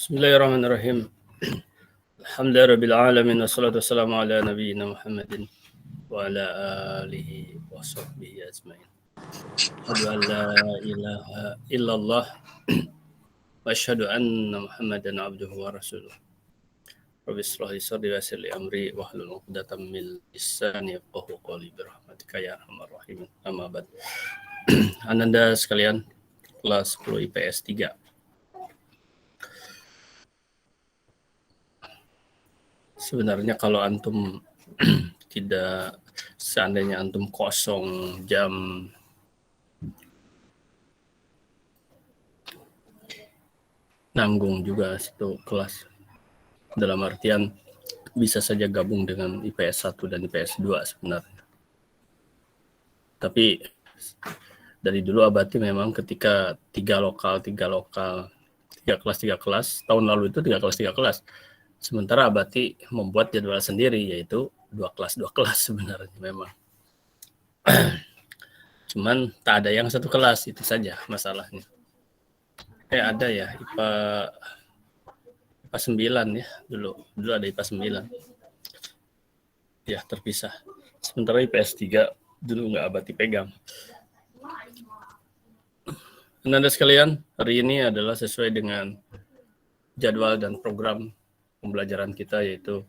Bismillahirrahmanirrahim. Alhamdulillahirabbil alamin wassalatu wassalamu ala nabiyyina Muhammadin wa ala alihi wa sahbihi ajmain. Asyhadu an la ilaha illallah wa asyhadu anna Muhammadan abduhu wa rasuluh. Rabbi shrah li sadri wa yassir li amri wahlul 'uqdatam min lisani yafqahu qawli bi rahmatika ya arhamar rahimin. Amma ba'd. Ananda sekalian, kelas 10 IPS 3. Sebenarnya kalau antum tidak, seandainya antum kosong jam nanggung juga situ kelas, dalam artian bisa saja gabung dengan IPS 1 dan IPS 2 sebenarnya. Tapi dari dulu Abati memang ketika tiga kelas, tahun lalu itu 3 kelas. Sementara Abati membuat jadwal sendiri, yaitu 2 kelas sebenarnya memang. Cuman tak ada yang satu kelas, itu saja masalahnya. Ada ya IPA 9 ya, dulu ada IPA 9. Ya, terpisah. Sementara IPS 3 dulu nggak Abati pegang. Anda sekalian, hari ini adalah sesuai dengan jadwal dan program pembelajaran kita, yaitu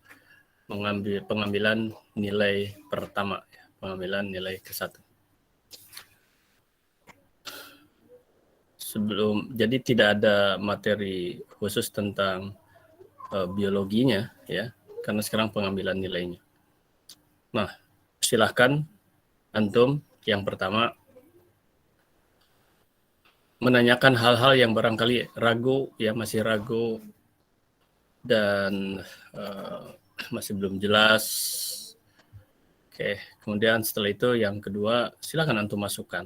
pengambilan nilai pertama, pengambilan nilai ke-1. Jadi tidak ada materi khusus tentang biologinya ya, karena sekarang pengambilan nilainya. Nah, silahkan antum yang pertama menanyakan hal-hal yang barangkali masih ragu dan masih belum jelas. Oke, kemudian setelah itu yang kedua, silakan antum masukkan.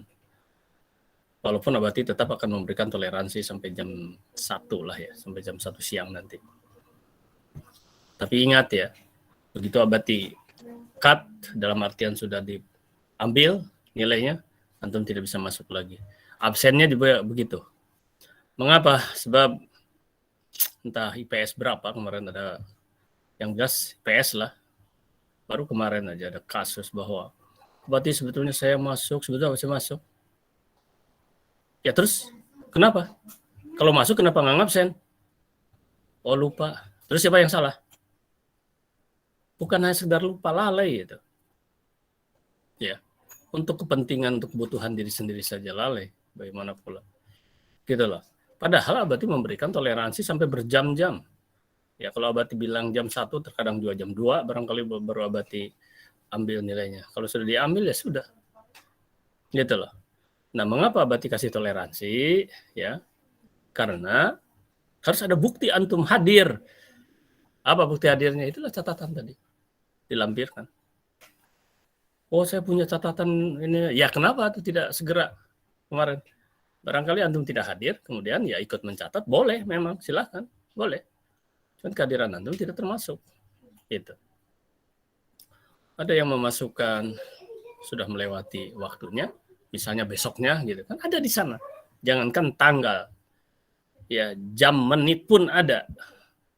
Walaupun Abati tetap akan memberikan toleransi sampai jam 1 lah ya, sampai jam 1 siang nanti. Tapi ingat ya, begitu Abati cut, dalam artian sudah diambil nilainya, antum tidak bisa masuk lagi. Absennya juga begitu. Mengapa? Sebab entah IPS berapa kemarin, ada yang jelas IPS lah. Baru kemarin aja ada kasus bahwa berarti sebetulnya saya masuk. Ya terus kenapa? Kalau masuk kenapa nggak ngabsen? Oh lupa. Terus siapa yang salah? Bukan hanya sekedar lupa, lalai gitu. Ya, untuk kepentingan, untuk kebutuhan diri sendiri saja lalai. Bagaimana pula? Gitu loh. Padahal Abati memberikan toleransi sampai berjam-jam. Ya kalau Abati bilang jam 1, terkadang juga jam 2, barangkali baru Abati ambil nilainya. Kalau sudah diambil ya sudah. Gitu loh. Nah, mengapa Abati kasih toleransi? Ya, karena harus ada bukti antum hadir. Apa bukti hadirnya? Itulah catatan tadi. Dilampirkan. Oh, saya punya catatan ini. Ya, kenapa itu tidak segera kemarin? Barangkali antum tidak hadir, kemudian ya ikut mencatat, boleh memang, silahkan, boleh. Cuman kehadiran antum tidak termasuk. Gitu. Ada yang memasukkan sudah melewati waktunya, misalnya besoknya gitu kan, ada di sana. Jangankan tanggal, ya jam menit pun ada.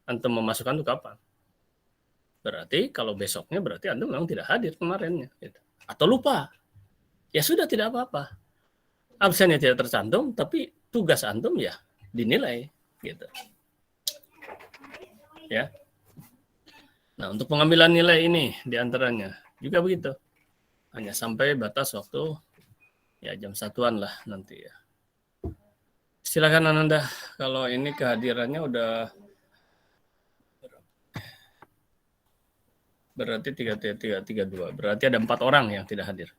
Antum memasukkan itu kapan? Berarti kalau besoknya berarti antum memang tidak hadir kemarinnya, gitu. Atau lupa. Ya sudah, tidak apa-apa. Absennya tidak tercantum, tapi tugas antum ya dinilai, gitu. Ya. Nah, untuk pengambilan nilai ini diantaranya juga begitu. Hanya sampai batas waktu ya jam 1-an lah nanti ya. Silakan Ananda, kalau ini kehadirannya udah berarti 332. Berarti ada 4 orang yang tidak hadir.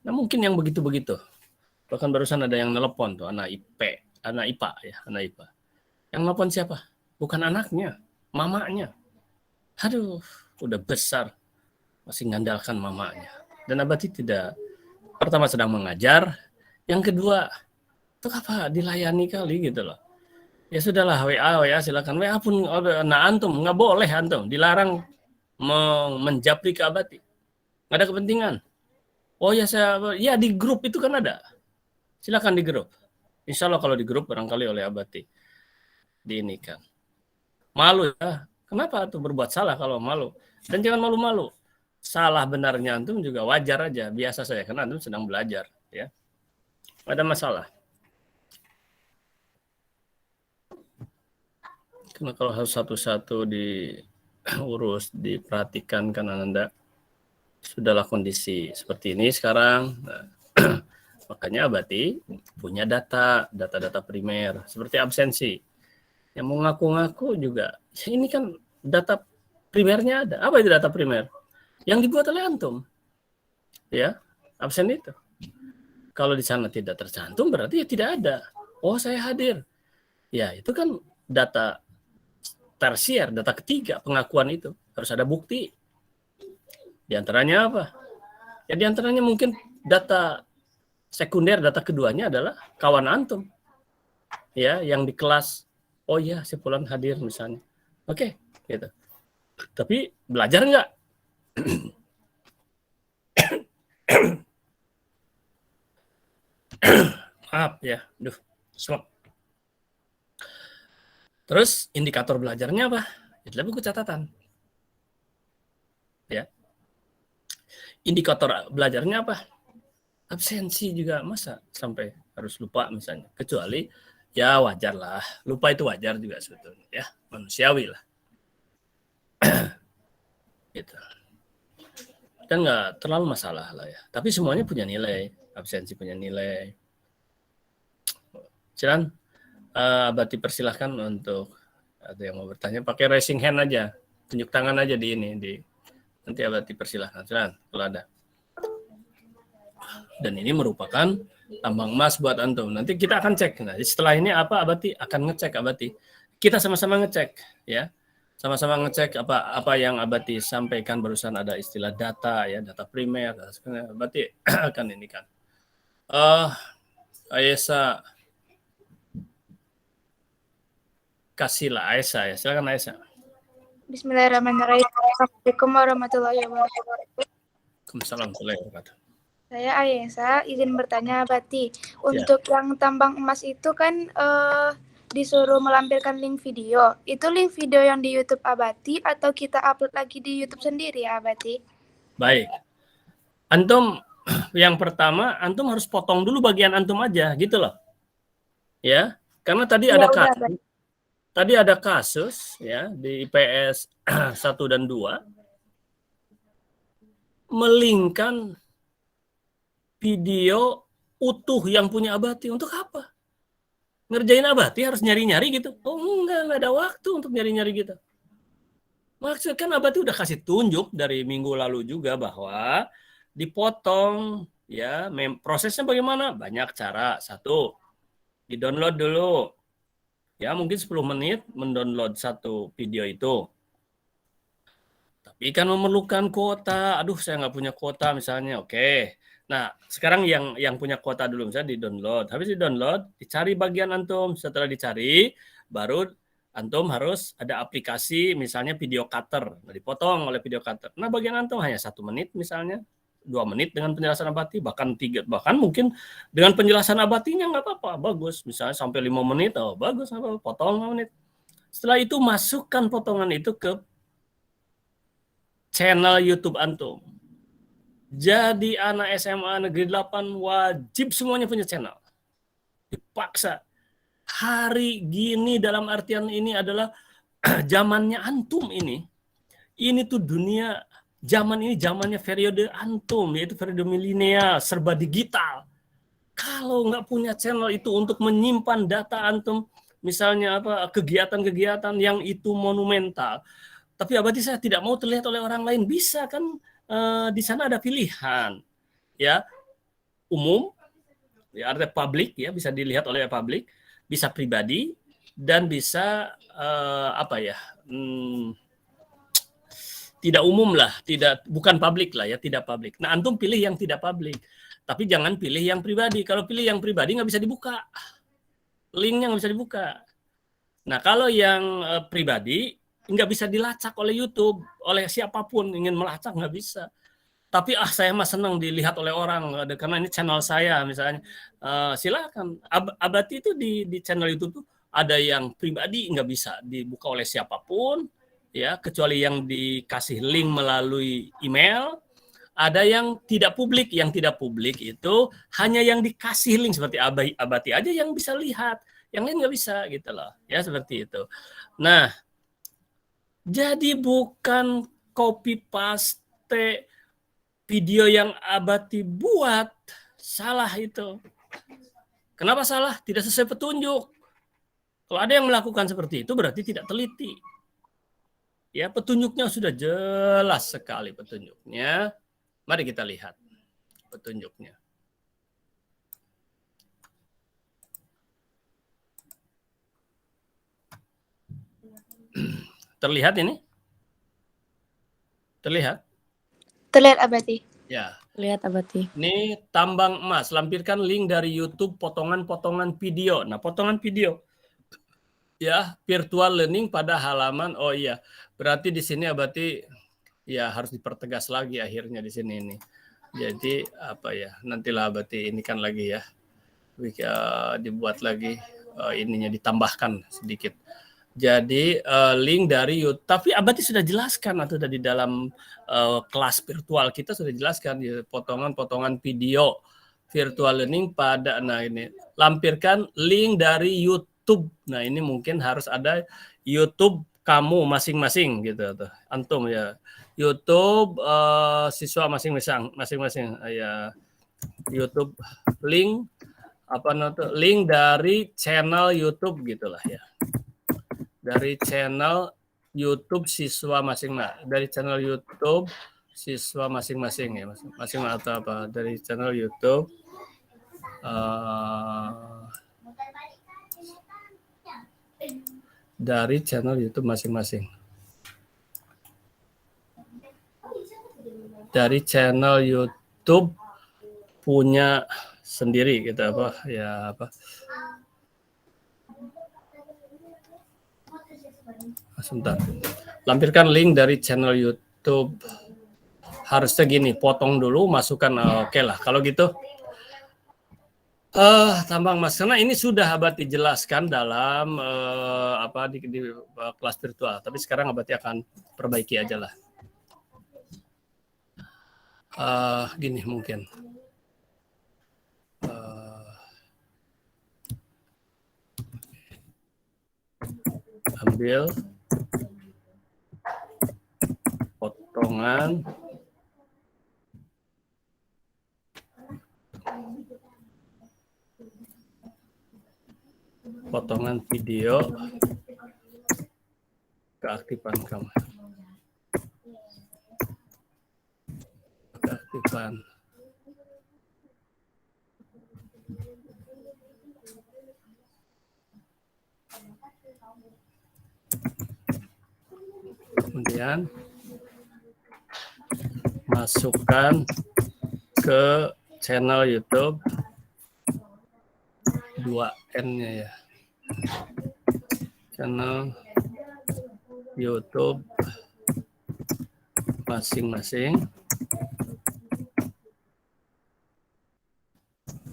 Nah, mungkin yang begitu-begitu. Bahkan barusan ada yang nelpon tuh, anak IPA ya, anak IPA. Yang nelpon siapa? Bukan anaknya, mamanya. Aduh, udah besar masih ngandalkan mamanya. Dan Abati tidak, pertama sedang mengajar, yang kedua itu apa, dilayani kali gitu loh. Ya sudahlah, WA silakan. WA pun nah antum nggak boleh, antum dilarang menjapri ke Abati. Nggak ada kepentingan. Oh ya ya di grup itu kan ada. Silakan di grup. Insya Allah kalau di grup barangkali oleh Abati diinikan. Malu ya. Kenapa tuh berbuat salah kalau malu? Dan jangan malu-malu. Salah benarnya antum juga wajar aja, biasa saja karena antum sedang belajar, ya. Nggak ada masalah. Karena kalau harus satu-satu diurus, diperhatikan karena Anda sudahlah kondisi seperti ini sekarang. Nah, makanya Abati punya data primer seperti absensi. Yang mau ngaku-ngaku juga, ini kan data primernya ada. Apa itu data primer? Yang dibuat oleh antum. Ya, absen itu. Kalau di sana tidak tercantum berarti ya tidak ada. Oh, saya hadir. Ya, itu kan data tersier, data ketiga pengakuan itu. Harus ada bukti. Di antaranya apa? Ya di antaranya mungkin data sekunder, data keduanya adalah kawan antum. Ya, yang di kelas, oh iya si Fulan hadir misalnya. Oke, gitu. Tapi belajar enggak? Maaf ya, duh, slop. Terus indikator belajarnya apa? Itulah buku catatan. Ya. Indikator belajarnya apa? Absensi juga, masa sampai harus lupa misalnya. Kecuali ya wajar lah, lupa itu wajar juga sebetulnya ya, manusiawi lah. Gitu. Dan nggak terlalu masalah lah ya. Tapi semuanya punya nilai, absensi punya nilai. Silakan, Abati persilahkan untuk ada yang mau bertanya, pakai raising hand aja, tunjuk tangan aja di ini, nanti Abati persilahkan, silakan kalau ada. Dan ini merupakan tambang emas buat antum. Nanti kita akan cek. Nah, setelah ini apa Abati akan ngecek Abati. Kita sama-sama ngecek ya. Sama-sama ngecek apa yang Abati sampaikan barusan, ada istilah data ya, data primer. Abati akan ini kan. Ayesa kasihlah Aisyah ya. Silakan Aisyah. Bismillahirrahmanirrahim. Assalamualaikum warahmatullahi wabarakatuh. Waalaikumsalam warahmatullahi wabarakatuh. Saya Ayesa, izin bertanya Abati. Untuk yang tambang emas itu kan disuruh melampirkan link video. Itu link video yang di YouTube Abati atau kita upload lagi di YouTube sendiri ya Abati? Baik. Antum yang pertama, antum harus potong dulu bagian antum aja gitu loh. Ya, karena tadi ada kasus ya di IPS 1 dan 2 melingkan video utuh yang punya Abati. Untuk apa? Ngerjain Abati harus nyari-nyari gitu? Oh enggak ada waktu untuk nyari-nyari gitu. Maksudnya kan Abati udah kasih tunjuk dari minggu lalu juga bahwa dipotong ya, prosesnya bagaimana? Banyak cara. Satu, di-download dulu. Ya, mungkin 10 menit mendownload satu video itu. Tapi kan memerlukan kuota. Aduh, saya nggak punya kuota misalnya. Oke. Nah, sekarang yang punya kuota dulu misalnya di-download. Habis di-download, dicari bagian antum. Setelah dicari, baru antum harus ada aplikasi misalnya video cutter. Nah, dipotong oleh video cutter. Nah, bagian antum hanya 1 menit misalnya. 2 menit dengan penjelasan Abati, bahkan 3, bahkan mungkin dengan penjelasan Abatinya nggak apa-apa, bagus. Misalnya sampai 5 menit, oh bagus, apa, potong 5 menit. Setelah itu masukkan potongan itu ke channel YouTube antum. Jadi anak SMA negeri 8 wajib semuanya punya channel. Dipaksa. Hari gini dalam artian ini adalah zamannya antum ini. Ini tuh dunia, zaman ini zamannya periode antum, yaitu periode milenial, serba digital. Kalau nggak punya channel itu untuk menyimpan data antum, misalnya apa kegiatan-kegiatan yang itu monumental, tapi Abati saya tidak mau terlihat oleh orang lain, bisa kan? Di sana ada pilihan, ya, umum, ya, artinya publik, ya, bisa dilihat oleh publik, bisa pribadi, dan bisa apa ya? Tidak umum lah, bukan publik lah ya, tidak publik. Nah, antum pilih yang tidak publik, tapi jangan pilih yang pribadi. Kalau pilih yang pribadi nggak bisa dibuka, linknya nggak bisa dibuka. Nah, kalau yang pribadi nggak bisa dilacak oleh YouTube, oleh siapapun ingin melacak nggak bisa. Tapi saya mah senang dilihat oleh orang karena ini channel saya misalnya. Silakan. Abati itu di channel YouTube tuh ada yang pribadi nggak bisa dibuka oleh siapapun, ya kecuali yang dikasih link melalui email. Ada yang tidak publik, itu hanya yang dikasih link seperti Abati aja yang bisa lihat, yang lain nggak bisa gitu loh, ya seperti itu. Nah, jadi bukan copy paste video yang Abati buat, salah itu. Kenapa salah? Tidak sesuai petunjuk. Kalau ada yang melakukan seperti itu berarti tidak teliti. Ya, petunjuknya sudah jelas sekali petunjuknya. Mari kita lihat petunjuknya. Terlihat ini? Terlihat? Terlihat Abati. Ya. Lihat Abati. Ini tambang emas. Lampirkan link dari YouTube potongan-potongan video. Nah, potongan video. Ya, virtual learning pada halaman. Oh iya, berarti di sini Abati ya harus dipertegas lagi akhirnya di sini ini. Jadi apa ya? Nantilah Abati ini kan lagi ya. Dibuat lagi ininya ditambahkan sedikit. Jadi link dari YouTube. Tapi Abati sudah jelaskan atau di dalam kelas virtual kita sudah jelaskan ya, potongan-potongan video virtual learning pada ini lampirkan link dari YouTube. Nah, ini mungkin harus ada YouTube kamu masing-masing gitu tuh. Antum ya. YouTube siswa masing-masing ya. YouTube link link dari channel YouTube gitulah ya. Dari channel YouTube siswa masing-masing, dari channel YouTube siswa masing-masing ya, masing-masing atau apa dari channel YouTube dari channel YouTube masing-masing, dari channel YouTube punya sendiri gitu apa ya apa. Sebentar. Lampirkan link dari channel YouTube. Harusnya gini, potong dulu, masukkan. Oke lah, kalau gitu. Tambang emas. Karena ini sudah Abati jelaskan dalam di kelas virtual. Tapi sekarang Abati akan perbaiki aja lah. Gini mungkin. Ambil potongan video keaktifan kamera. Keaktifan. Kemudian masukkan ke channel YouTube 2N-nya ya. Channel YouTube masing-masing.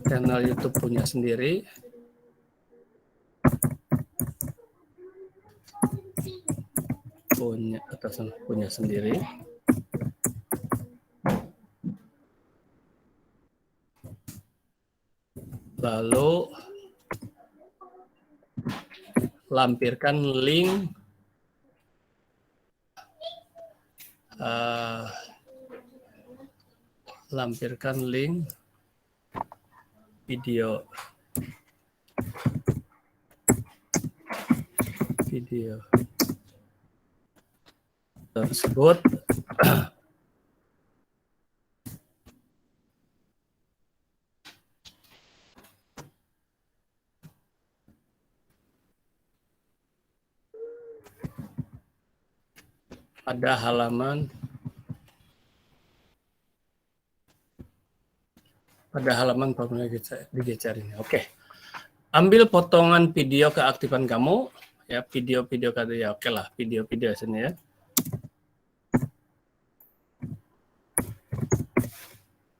Channel YouTube punya sendiri. Punya sendiri. Lalu lampirkan link video tersebut pada halaman digeser ini. Oke. Ambil potongan video keaktifan kamu ya, video-video kata ya. Oke lah, video-video sini ya.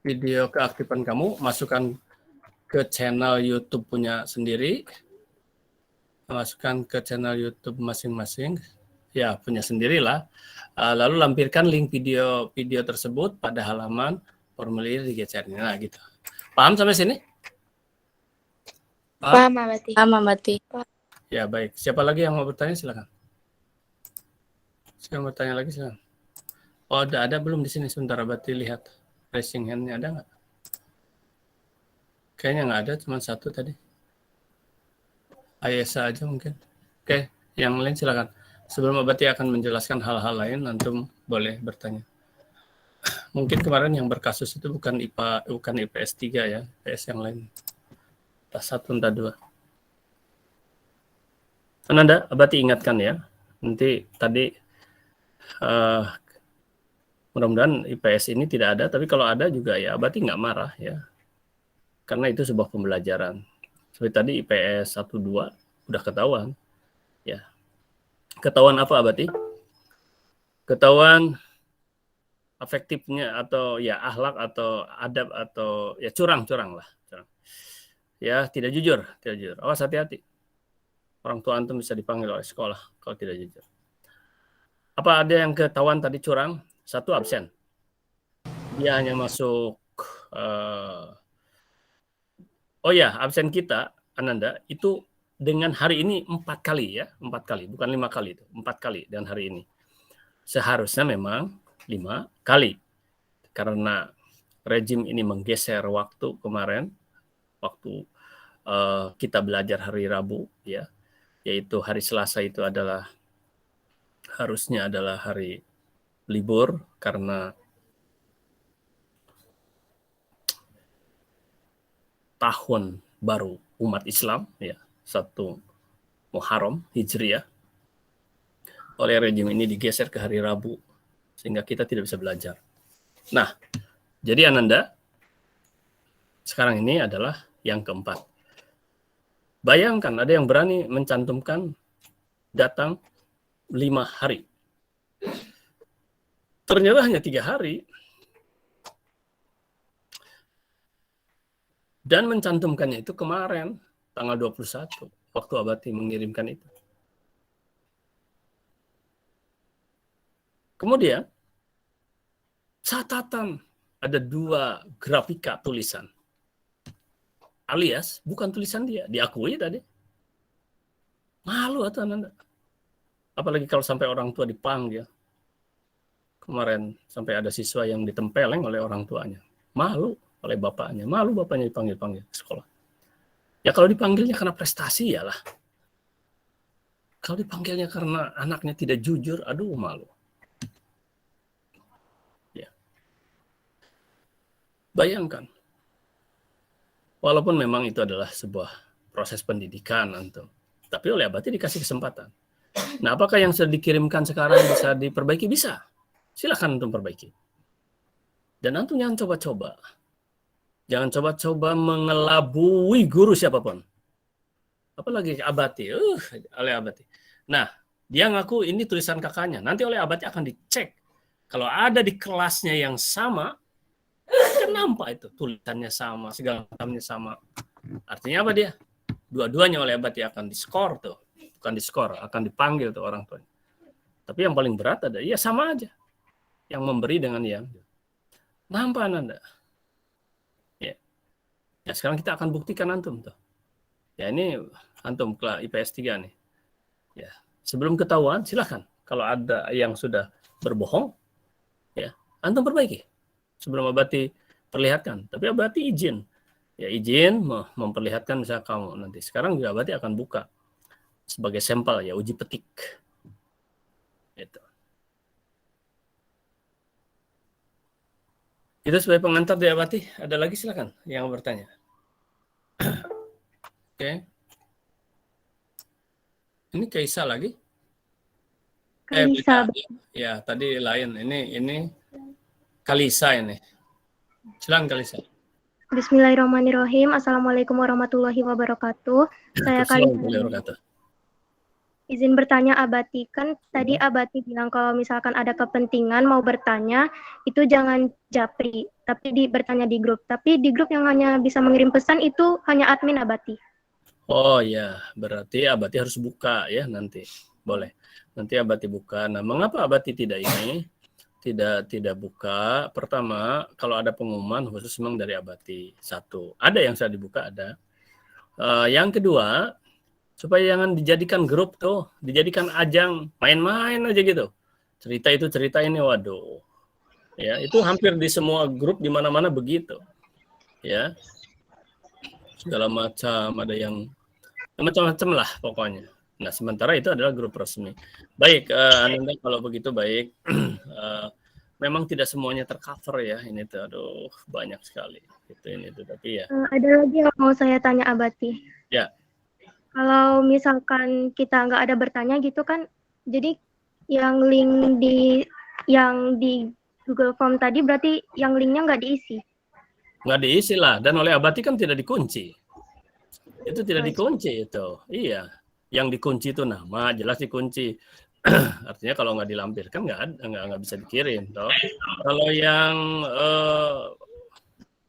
Video keaktifan kamu masukkan ke channel YouTube punya sendiri masukkan ke channel YouTube masing-masing, ya punya sendirilah. Lalu lampirkan link video tersebut pada halaman formulir digesernya, nah gitu. Paham sampai sini? Paham, Abati. Paham, Abati. Ya baik. Siapa lagi yang mau bertanya silakan. Siapa mau bertanya lagi silakan. Oh, ada belum di sini? Sebentar, Abati lihat. Raising hand-nya ada nggak? Kayaknya nggak ada, cuma satu tadi. Ayesa aja mungkin. Oke, yang lain silakan. Sebelum Abati akan menjelaskan hal-hal lain, antum boleh bertanya. Mungkin kemarin yang berkasus itu bukan IPS 3 ya, IPS yang lain. Entah 1, entah 2. Ananda, Abati ingatkan ya. Nanti tadi mudah-mudahan IPS ini tidak ada, tapi kalau ada juga ya Abati nggak marah ya. Karena itu sebuah pembelajaran. Seperti tadi IPS 1, 2 udah ketahuan. Ya. Ketahuan apa Abati? Ketahuan afektifnya atau ya akhlak atau adab atau ya curang lah. Ya tidak jujur. Awas hati-hati. Orang tua antum bisa dipanggil oleh sekolah kalau tidak jujur. Apa ada yang ketahuan tadi curang? 1, absen. Dia hanya masuk oh ya, absen kita, Ananda, itu dengan hari ini 4 kali ya. 4 kali, bukan 5 kali itu. 4 kali dengan hari ini. Seharusnya memang 5 kali. Karena rejim ini menggeser waktu kemarin, waktu kita belajar hari Rabu, ya, yaitu hari Selasa itu harusnya adalah hari libur karena tahun baru umat Islam, ya, 1 Muharram Hijriah. Oleh rejim ini digeser ke hari Rabu, sehingga kita tidak bisa belajar. Nah, jadi Ananda, sekarang ini adalah yang keempat. Bayangkan ada yang berani mencantumkan datang 5 hari. Ternyata hanya 3 hari. Dan mencantumkannya itu kemarin, tanggal 21, waktu Abati mengirimkan itu. Kemudian, catatan, ada 2 grafika tulisan. Alias, bukan tulisan dia, diakui tadi. Malu atau Ananda? Apalagi kalau sampai orang tua dipanggil. Kemarin sampai ada siswa yang ditempeleng oleh orang tuanya. Malu oleh bapaknya. Malu bapaknya dipanggil-panggil ke sekolah. Ya kalau dipanggilnya karena prestasi ya lah. Kalau dipanggilnya karena anaknya tidak jujur, aduh malu. Ya. Bayangkan. Walaupun memang itu adalah sebuah proses pendidikan, antum. Tapi oleh Abati dikasih kesempatan. Nah, apakah yang sudah dikirimkan sekarang bisa diperbaiki? Bisa. Silakan antum perbaiki. Dan antum jangan coba-coba. Jangan coba-coba mengelabui guru siapapun. Apalagi Abati. Oleh Abati. Nah, dia ngaku ini tulisan kakaknya. Nanti oleh Abati akan dicek. Kalau ada di kelasnya yang sama, kan nampak itu tulisannya sama, segala macamnya sama. Artinya apa dia? Dua-duanya oleh Abati akan diskor tuh. Bukan diskor, akan dipanggil tuh orang tuanya. Tapi yang paling berat ada, ya sama aja. Yang memberi dengan yang nampak Anda. Ya. Ya, sekarang kita akan buktikan antum tuh. Ya ini antum kelas IPS 3 nih. Ya, sebelum ketahuan silakan. Kalau ada yang sudah berbohong, ya antum perbaiki. Sebelum Abati perlihatkan. Tapi Abati izin. Ya izin memperlihatkan misalnya kamu nanti. Sekarang juga Abati akan buka sebagai sampel ya uji petik. Itu. Itu sebagai pengantar dari Abati. Ada lagi silakan yang bertanya. Oke. Ini Kaisa lagi? Kalisa. Ya, tadi lain. Ini Kalisa ini. Silakan Kalisa. Bismillahirrahmanirrahim. Assalamualaikum warahmatullahi wabarakatuh. Saya Kalisa. Izin bertanya Abati, kan tadi Abati bilang kalau misalkan ada kepentingan mau bertanya, itu jangan japri, tapi bertanya di grup. Tapi di grup yang hanya bisa mengirim pesan itu hanya admin Abati. Oh ya, berarti Abati harus buka ya nanti. Boleh. Nanti Abati buka. Nah, mengapa Abati tidak ini? Tidak buka. Pertama, kalau ada pengumuman khusus memang dari Abati. Satu. Ada yang saya dibuka, ada. Yang kedua, supaya jangan dijadikan grup tuh, dijadikan ajang main-main aja gitu. Cerita itu cerita ini, waduh. Ya, itu hampir di semua grup di mana-mana begitu. Ya. Segala macam, ada yang macam-macam lah pokoknya. Nah, sementara itu adalah grup resmi. Baik, Ananda, kalau begitu baik. Memang tidak semuanya tercover ya. Ini tuh, aduh, banyak sekali. Ini tuh, tapi ya. Ada lagi yang mau saya tanya Abati. Ya. Kalau misalkan kita nggak ada bertanya gitu kan, jadi yang link yang di Google Form tadi berarti yang linknya nggak diisi. Nggak diisi lah. Dan oleh Abati kan tidak dikunci. Itu tidak dikunci itu. Iya. Yang dikunci itu nama, jelas dikunci. Artinya kalau nggak dilampirkan nggak bisa dikirim. Toh. Kalau yang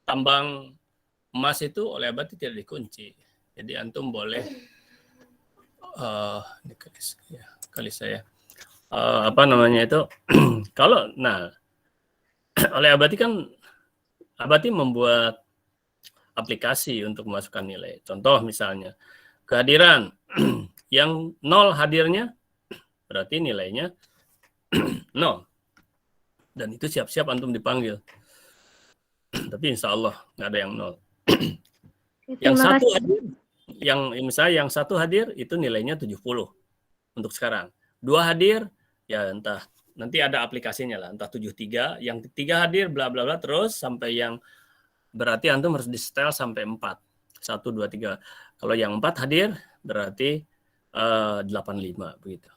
tambang emas itu oleh Abati tidak dikunci. Jadi antum boleh kali saya apa namanya itu kalau oleh Abati kan Abati membuat aplikasi untuk memasukkan nilai. Contoh misalnya kehadiran yang 0 hadirnya berarti nilainya 0. Dan itu siap-siap antum dipanggil. Tapi insya Allah nggak ada yang 0. Yang satu hadir, misalnya yang satu hadir itu nilainya 70 untuk sekarang. 2 hadir, ya entah nanti ada aplikasinya lah, entah 73, yang 3 hadir bla bla bla terus sampai yang berarti antum harus di-setel sampai 4. 1 2 3. Kalau yang 4 hadir berarti 85 begitu.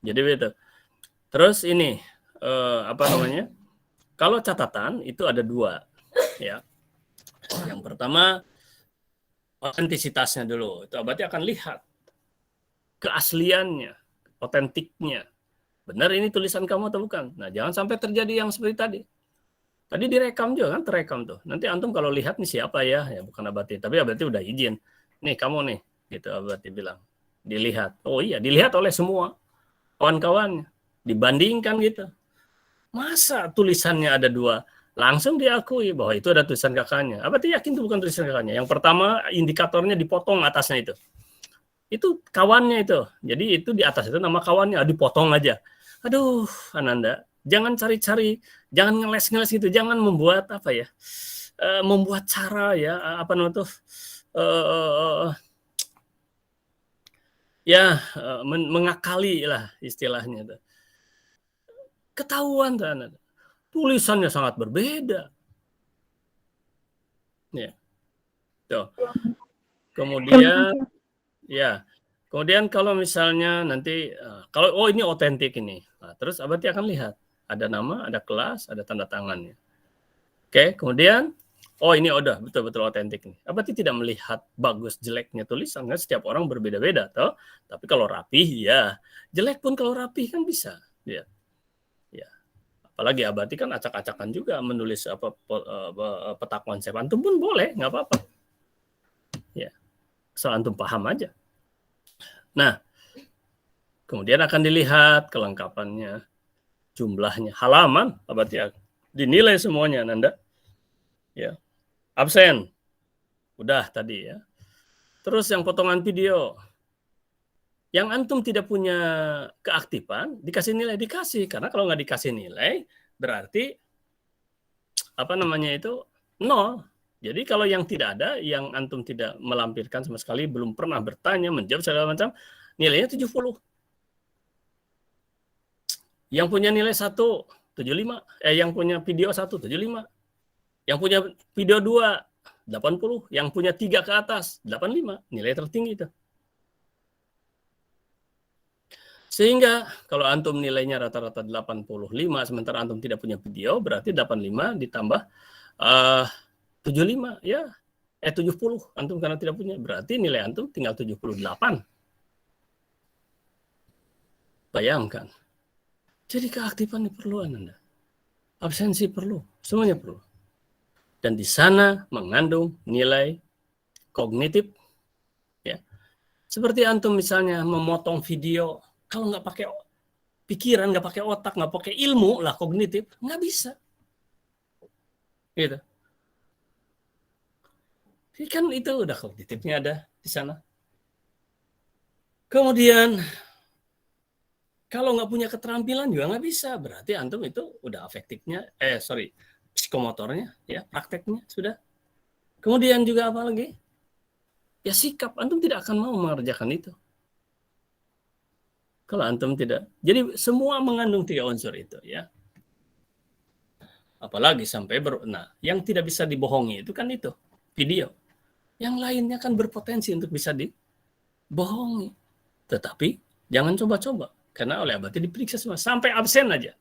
Jadi begitu. Terus ini apa namanya? Kalau catatan itu ada 2 ya. Yang pertama otentisitasnya dulu. Itu berarti akan lihat keasliannya, otentiknya. Benar ini tulisan kamu atau bukan? Nah, jangan sampai terjadi yang seperti tadi. Tadi direkam juga kan, terekam tuh. Nanti antum kalau lihat nih siapa ya, ya bukan Abati, tapi Abati udah izin. Nih kamu nih, gitu Abati bilang. Dilihat. Oh iya, dilihat oleh semua kawan-kawannya. Dibandingkan gitu. Masa tulisannya ada 2? Langsung diakui bahwa itu ada tulisan kakaknya. Abati yakin itu bukan tulisan kakaknya. Yang pertama indikatornya dipotong atasnya itu. Itu kawannya itu. Jadi itu di atas itu nama kawannya, dipotong aja. Aduh, Ananda, jangan cari-cari, jangan ngeles-ngeles gitu, jangan membuat apa ya, membuat cara ya, apa namanya tuh, ya mengakali lah istilahnya tuh. Ketahuan tuh Ananda, tulisannya sangat berbeda. Ya, tuh. Kemudian, ya. Kemudian kalau misalnya nanti, kalau ini otentik ini, nah, terus Abati akan lihat ada nama, ada kelas, ada tanda tangannya. Oke, kemudian, oh ini udah betul-betul otentik nih. Abati tidak melihat bagus jeleknya tulisan, kan setiap orang berbeda-beda, toh. Tapi kalau rapih, ya jelek pun kalau rapih kan bisa, ya. Ya. Apalagi Abati kan acak-acakan juga menulis peta konsep, antum pun boleh, nggak apa-apa. Ya, asal antum paham aja. Nah, kemudian akan dilihat kelengkapannya, jumlahnya, halaman, Abati dinilai semuanya, Nanda. Ya, absen, udah tadi ya. Terus yang potongan video, yang antum tidak punya keaktifan, dikasih nilai, dikasih. Karena kalau nggak dikasih nilai, berarti apa namanya itu 0. Jadi kalau yang tidak ada, yang antum tidak melampirkan sama sekali, belum pernah bertanya, menjawab segala macam, nilainya 70. Yang punya nilai 1, 75. Yang punya video 1, 75. Yang punya video 2, 80. Yang punya 3 ke atas, 85. Nilai tertinggi itu. Sehingga kalau antum nilainya rata-rata 85, sementara antum tidak punya video, berarti 85 ditambah 75, ya. 70 antum karena tidak punya, berarti nilai antum tinggal 78. Bayangkan. Jadi keaktifan perlu Anda. Absensi perlu, semuanya perlu. Dan di sana mengandung nilai kognitif, ya, Seperti antum misalnya memotong video, kalau nggak pakai pikiran, nggak pakai otak, nggak pakai ilmu lah kognitif, nggak bisa. Gitu. Jadi kan itu udah kognitifnya ada di sana. Kemudian kalau nggak punya keterampilan juga nggak bisa. Berarti antum itu udah afektifnya, psikomotornya, ya prakteknya sudah. Kemudian juga apa lagi? Ya sikap, antum tidak akan mau mengerjakan itu. Kalau antum tidak. Jadi semua mengandung 3 unsur itu ya. Apalagi sampai nah, yang tidak bisa dibohongi itu kan itu, video. Yang lainnya kan berpotensi untuk bisa dibohongi. Tetapi jangan coba-coba. Karena oleh Abati diperiksa semua. Sampai absen aja.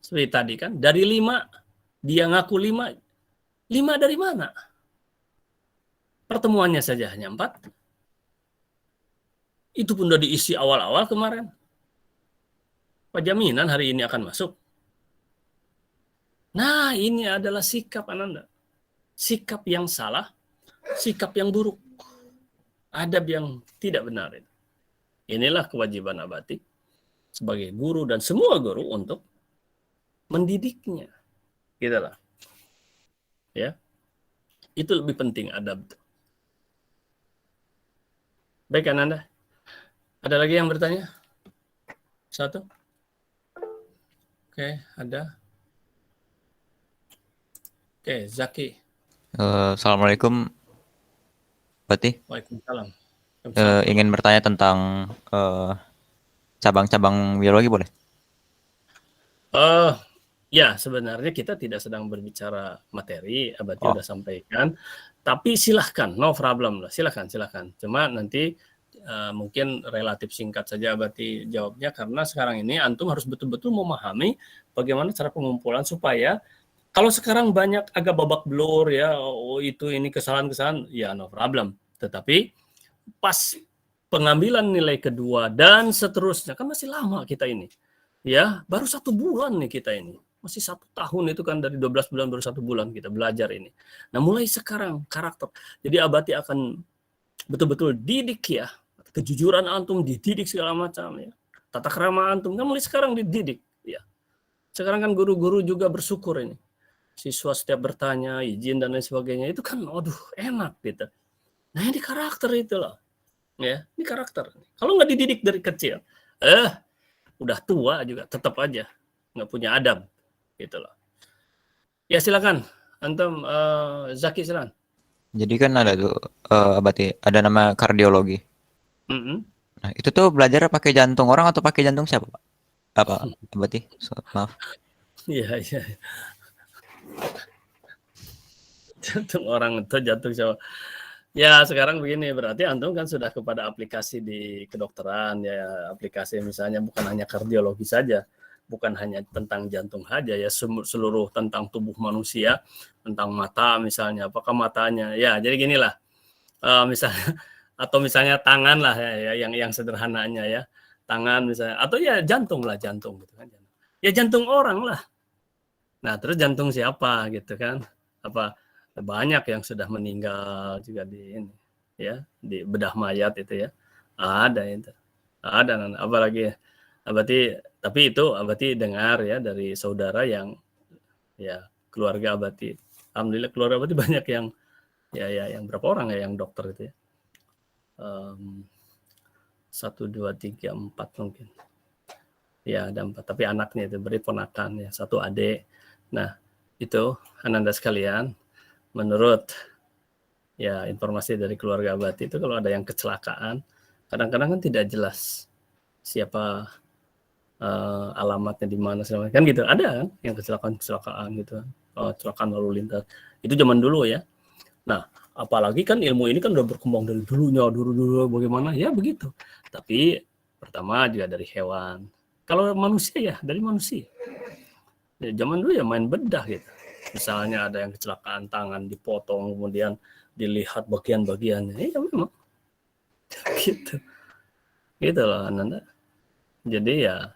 Seperti tadi kan, dari 5, dia ngaku 5. 5 dari mana? Pertemuannya saja hanya 4. Itu pun udah diisi awal-awal kemarin. Apa jaminan hari ini akan masuk? Nah, ini adalah sikap Ananda. Sikap yang salah, sikap yang buruk. Adab yang tidak benar. Inilah kewajiban Abati sebagai guru dan semua guru untuk mendidiknya. Gitu lah. Ya. Itu lebih penting adab. Baik Ananda. Ada lagi yang bertanya? 1. Oke, ada. Oke, Zaki. Assalamualaikum, Bati. Waalaikumsalam. Ingin bertanya tentang cabang-cabang biologi boleh? Ya, sebenarnya kita tidak sedang berbicara materi, Abati udah sampaikan. Tapi silahkan, no problem lah. Silahkan. Cuma nanti mungkin relatif singkat saja Abati jawabnya, karena sekarang ini antum harus betul-betul memahami bagaimana cara pengumpulan supaya kalau sekarang banyak agak babak belur ya, ini kesalahan-kesalahan, ya no problem. Tetapi pas pengambilan nilai kedua dan seterusnya, kan masih lama kita ini. Ya, baru 1 bulan nih kita ini. Masih 1 tahun itu kan, dari 12 bulan baru 1 bulan kita belajar ini. Nah, mulai sekarang karakter. Jadi Abati akan betul-betul didik ya. Kejujuran antum dididik segala macam ya. Tata krama antum kan mulai sekarang dididik ya. Sekarang kan guru-guru juga bersyukur ini. Siswa setiap bertanya, izin dan lain sebagainya, itu kan aduh enak gitu. Nah, ini karakter itu loh. Ya, ini karakter. Kalau nggak dididik dari kecil, udah tua juga tetap aja nggak punya adab gitu loh. Ya silakan antum, Zaki silakan. Jadi kan ada tuh Abati, ada nama kardiologi. Nah, itu tuh belajar pakai jantung orang atau pakai jantung siapa, Pak? Apa Abati? Maaf. Iya. Jantung orang itu jantung siapa? Ya sekarang begini, berarti antum kan sudah kepada aplikasi di kedokteran ya, aplikasi misalnya bukan hanya kardiologi saja, bukan hanya tentang jantung saja ya, seluruh tentang tubuh manusia, tentang mata misalnya, apakah matanya ya, jadi ginilah, misalnya atau misalnya tangan lah ya, yang sederhananya ya, tangan misalnya, atau ya jantung gitu kan, ya jantung orang lah. Nah terus jantung siapa gitu kan, apa banyak yang sudah meninggal juga di ini ya, di bedah mayat itu ya, ada apalagi Abati, tapi itu Abati dengar ya dari saudara yang ya keluarga Abati, alhamdulillah keluarga Abati banyak yang yang berapa orang ya yang dokter itu ya, 1, 2, 3, 4 mungkin ya, ada 4, tapi anaknya itu beri ponakan ya, 1 adik. Nah itu Ananda sekalian, menurut ya informasi dari keluarga Abati itu, kalau ada yang kecelakaan kadang-kadang kan tidak jelas siapa alamatnya di mana kan gitu, ada kan yang kecelakaan gitu, kecelakaan lalu lintas itu zaman dulu ya. Nah apalagi kan ilmu ini kan udah berkembang dari dulu bagaimana ya begitu, tapi pertama juga dari hewan, kalau manusia ya dari manusia ya, zaman dulu ya main bedah gitu. Misalnya ada yang kecelakaan tangan dipotong, kemudian dilihat bagian-bagiannya, ya memang gitu loh Ananda. Jadi ya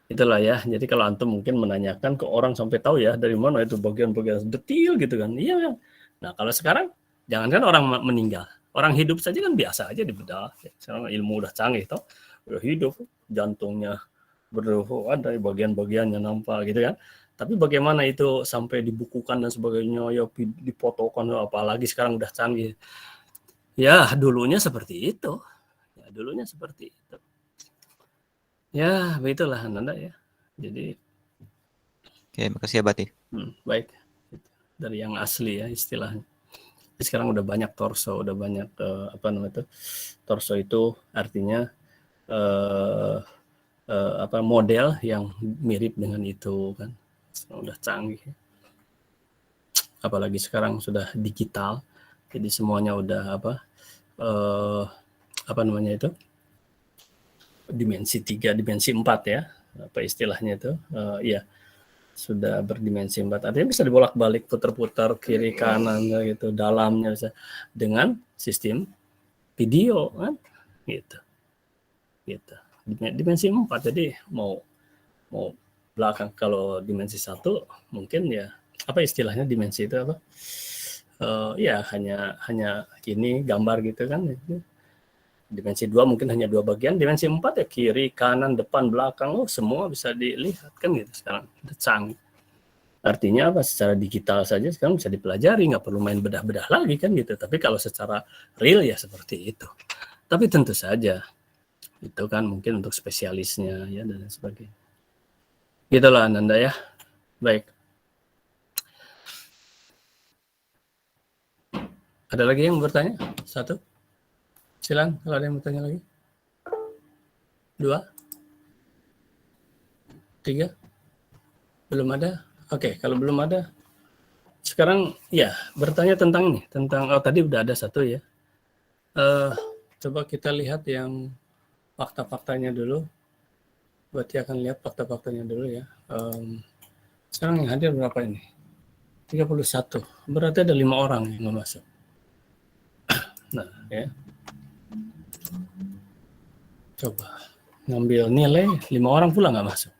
itulah ya. Jadi kalau antum mungkin menanyakan ke orang sampai tahu ya dari mana itu bagian-bagian detail gitu kan, iya. Nah kalau sekarang jangankan orang meninggal, Orang hidup saja kan biasa aja dibedah. Sekarang ilmu udah canggih toh, udah hidup, jantungnya ada bagian-bagiannya nampak gitu kan. Tapi bagaimana itu sampai dibukukan dan sebagainya, ya difotokan, apalagi sekarang udah canggih. Ya dulunya seperti itu. Ya begitulah Nanda ya. Jadi Oke, makasih ya Bati. baik. Dari yang asli ya istilahnya. Sekarang udah banyak torso, udah banyak torso itu artinya model yang mirip dengan itu kan. Udah canggih. Apalagi sekarang sudah digital, jadi semuanya udah dimensi 3, dimensi 4 ya, apa istilahnya itu, ya sudah berdimensi 4. Artinya bisa dibolak-balik, putar-putar kiri kanan gitu, dalamnya bisa dengan sistem video kan, gitu. Dimensi 4. Jadi mau belakang, kalau dimensi 1 mungkin ya apa istilahnya dimensi itu apa? Ya hanya ini gambar gitu kan. Dimensi 2 mungkin hanya 2 bagian, dimensi 4 ya kiri, kanan, depan, belakang, semua bisa dilihat kan gitu sekarang. Udah canggih. Artinya apa? Secara digital saja sekarang bisa dipelajari, nggak perlu main bedah-bedah lagi kan gitu. Tapi kalau secara real ya seperti itu. Tapi tentu saja itu kan mungkin untuk spesialisnya ya dan sebagainya. Gitulah Nanda ya. Baik. Ada lagi yang bertanya? 1? Silakan kalau ada yang bertanya lagi. 2? 3? Belum ada? Oke, kalau belum ada, sekarang ya bertanya tentang ini, tentang tadi udah ada 1 ya. Coba kita lihat yang fakta-faktanya dulu. Berarti akan lihat fakta-faktanya dulu ya. Sekarang yang hadir berapa ini? 31. Berarti ada 5 orang yang masuk. Nah, ya. Coba ngambil nilai, 5 orang pula nggak masuk.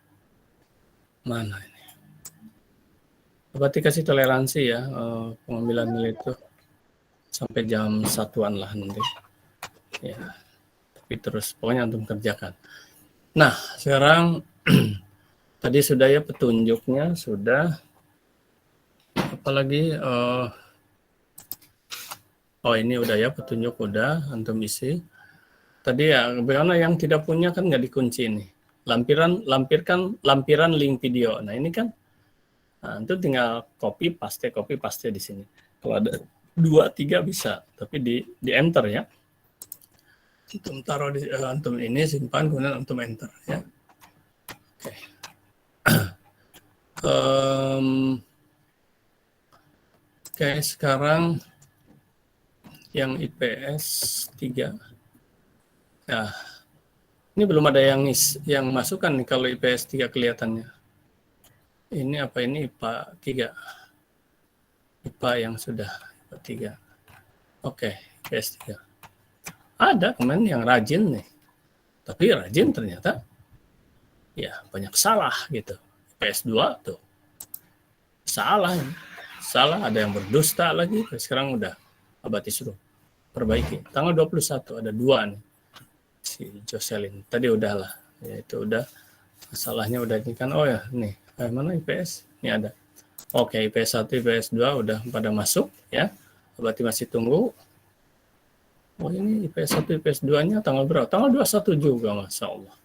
Mana ini? Berarti kasih toleransi ya, pengambilan nilai itu sampai jam 1-an lah nanti. Ya, tapi terus pokoknya antum kerjakan. Nah, sekarang tadi sudah ya petunjuknya sudah. Apalagi ini udah ya petunjuk udah antum isi. Tadi ya bagaimana yang tidak punya kan nggak dikunci ini. Lampiran link video. Nah ini kan, antum tinggal copy paste di sini. Kalau ada 2, 3 bisa, tapi di enter ya. Antum taruh di antum ini simpan, kemudian antum enter ya. Oke. Oke, sekarang yang IPS 3. Nah, ini belum ada yang masukkan nih kalau IPS 3 kelihatannya. Ini apa ini IPA 3. IPA yang sudah IPA 3. Oke, IPS 3. Ada kemarin yang rajin nih. Tapi rajin ternyata ya banyak salah gitu. IPS 2 tuh. Salah, ada yang berdusta lagi. Sekarang udah Abati suruh perbaiki. Tanggal 21 ada 2 nih. Si Jocelyn. Tadi udah lah. Ya itu udah. Masalahnya udah ini kan. Oh ya, nih. Mana IPS? Ini ada. Oke, IPS 1, IPS 2 udah pada masuk ya. Abati masih tunggu. Oh ini IPS 1, IPS 2-nya tanggal berapa? Tanggal 21 juga, Masya Allah.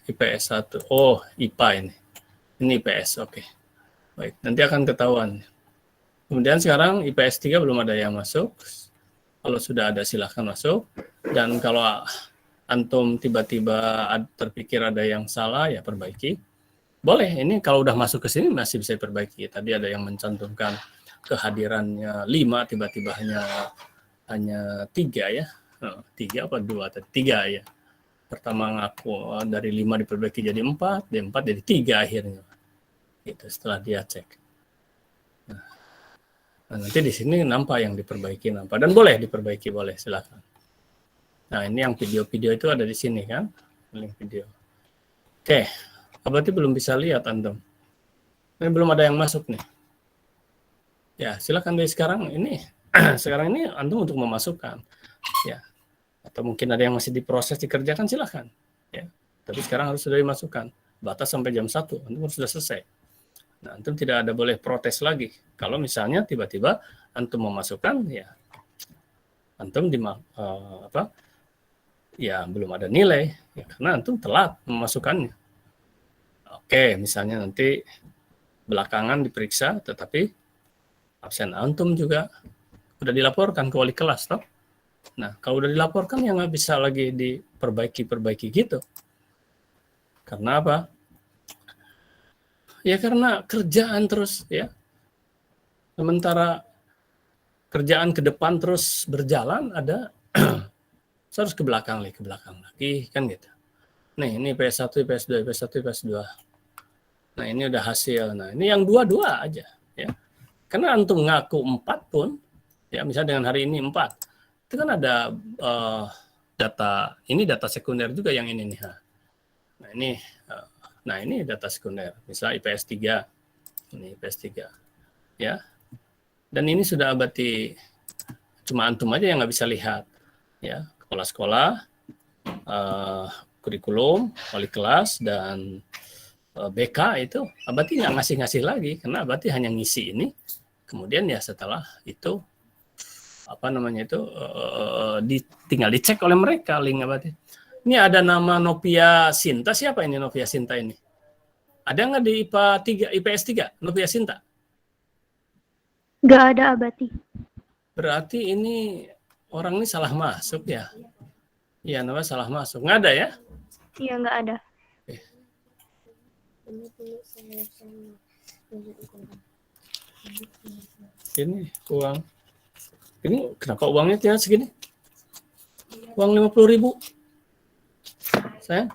IPS 1. Oh, IPA ini. Ini IPS, oke. Baik, nanti akan ketahuan. Kemudian sekarang IPS 3 belum ada yang masuk. Kalau sudah ada silahkan masuk. Dan kalau antum tiba-tiba terpikir ada yang salah, ya perbaiki. Boleh, ini kalau udah masuk ke sini masih bisa perbaiki. Tadi ada yang mencantumkan kehadirannya 5, tiba-tiba hanya 3 ya. 3 apa 2? 3 ya. Pertama ngaku dari 5 diperbaiki jadi 4, dari 4 jadi 3 akhirnya. Itu setelah dia cek. Nah, nanti di sini nampak yang diperbaiki nampak, dan boleh diperbaiki, boleh silakan. Nah ini yang video-video itu ada di sini kan, link video. Oke, berarti belum bisa lihat antum. Ini belum ada yang masuk nih. Ya silakan dari sekarang ini sekarang ini antum untuk memasukkan, ya. Atau mungkin ada yang masih diproses dikerjakan, silahkan, ya. Tapi sekarang harus sudah dimasukkan. Batas sampai jam 1, antum harus sudah selesai. Nah, antum tidak ada boleh protes lagi. Kalau misalnya tiba-tiba antum memasukkan, ya antum ya belum ada nilai, ya, karena antum telat memasukkannya. Oke, misalnya nanti belakangan diperiksa, tetapi absen antum juga udah dilaporkan ke wali kelas, toh. Nah, kalau udah dilaporkan ya nggak bisa lagi diperbaiki gitu. Karena apa? Ya karena kerjaan terus, ya. Sementara kerjaan ke depan terus berjalan, ada harus ke belakang lagi, kan gitu. Nih, ini PS1, PS2, PS1, PS2. Nah, ini udah hasil. Nah, ini yang dua-dua aja, ya. Karena antum ngaku 4 pun, ya misalnya dengan hari ini 4, itu kan ada data sekunder juga yang ini nih. Nah ini data sekunder, misalnya IPS 3, ini IPS 3, ya. Dan ini sudah berarti cuma antum aja yang nggak bisa lihat, ya. Kepala sekolah, kurikulum, wali kelas, dan BK itu berarti nggak ngasih lagi, karena berarti hanya ngisi ini. Kemudian ya setelah itu tinggal dicek oleh mereka linknya berarti. Ini ada nama Novia Sinta, siapa ini Novia Sinta ini? Ada nggak di IPA 3, IPS 3, Novia Sinta? Nggak ada Abati. Berarti ini orang ini salah masuk ya? Iya, namanya salah masuk. Nggak ada ya? Iya, nggak ada. Ini uang. Ini kenapa uangnya tinggal segini? Uang 50.000. Sayang?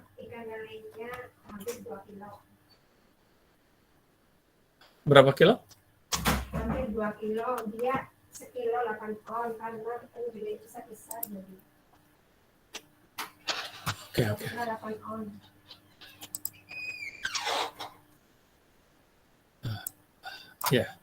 Berapa kilo? Hampir 2 kilo, dia sekilo 8 on karena kita juga itu besar jadi. Oke. 8 on. Ya.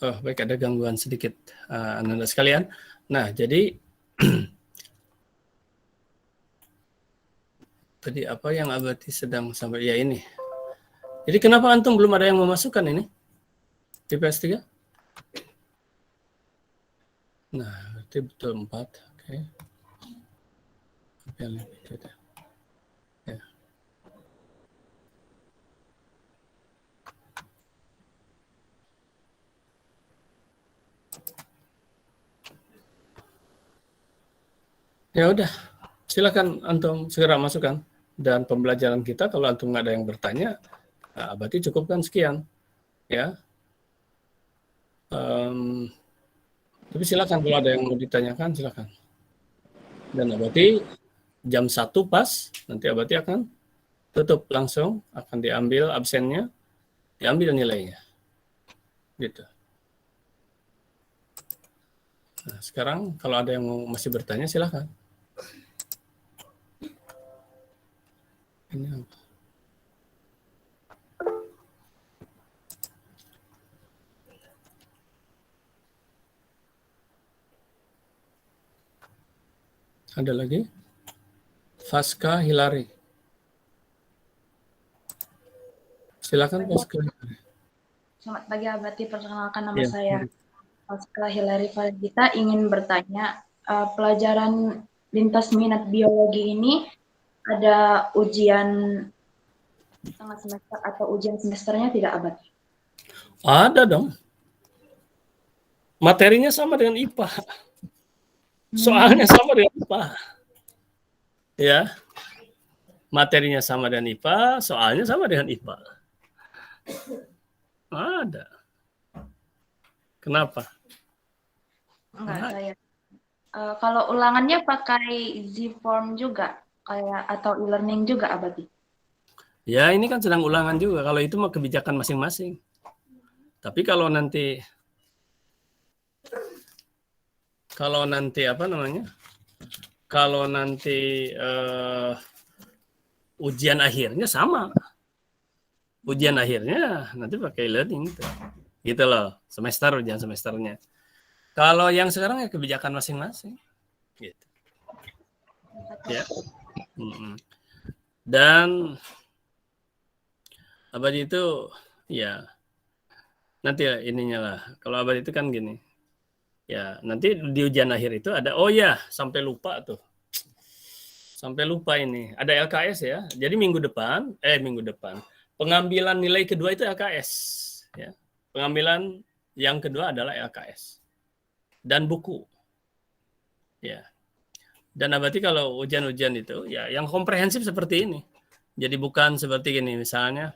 Oh, baik, ada gangguan sedikit, Ananda sekalian. Nah, jadi tadi apa yang Abati sedang sampai ya ini. Jadi kenapa antum belum ada yang memasukkan ini di PS3? Nah, berarti betul 4. Oke. Apa yang lebih beda? Ya. Ya udah, silakan antum segera masukkan. Dan pembelajaran kita kalau antum nggak ada yang bertanya, nah, berarti cukupkan sekian, ya. Tapi silakan kalau ada yang mau ditanyakan, silakan. Dan berarti jam 1 pas, nanti Abati akan tutup langsung, akan diambil absennya, diambil nilainya. Gitu. Nah, sekarang kalau ada yang mau masih bertanya, silakan. Ini apa? Ada lagi? Faska Hilary. Silakan Faska Hilary. Selamat pagi Abati, perkenalkan nama Ya. saya Faska Hilary Faridita, ingin bertanya, pelajaran lintas minat biologi ini ada ujian tengah semester atau ujian semesternya tidak Abati? Ada dong. Materinya sama dengan IPA. Soalnya sama dengan IPA. Ya. Materinya sama dengan IPA, soalnya sama dengan IPA. Ada. Kenapa? Enggak, saya. Kalau ulangannya pakai Z-form juga, kayak atau e-learning juga Abati? Ya, ini kan sedang ulangan juga. Kalau itu mah kebijakan masing-masing. Tapi kalau nanti apa namanya? Kalau nanti ujian akhirnya sama. Ujian akhirnya nanti pakai learning gitu. Gitu loh, ujian semesternya. Kalau yang sekarang ya kebijakan masing-masing. Gitu. Ya. Dan Abadi itu ya nanti ya ininya lah. Kalau Abadi itu kan gini. Ya, nanti di ujian akhir itu ada sampai lupa tuh. Sampai lupa ini. Ada LKS ya. Jadi minggu depan. Pengambilan nilai kedua itu LKS, ya. Pengambilan yang kedua adalah LKS. Dan buku. Ya. Dan berarti kalau ujian-ujian itu ya yang komprehensif seperti ini. Jadi bukan seperti ini misalnya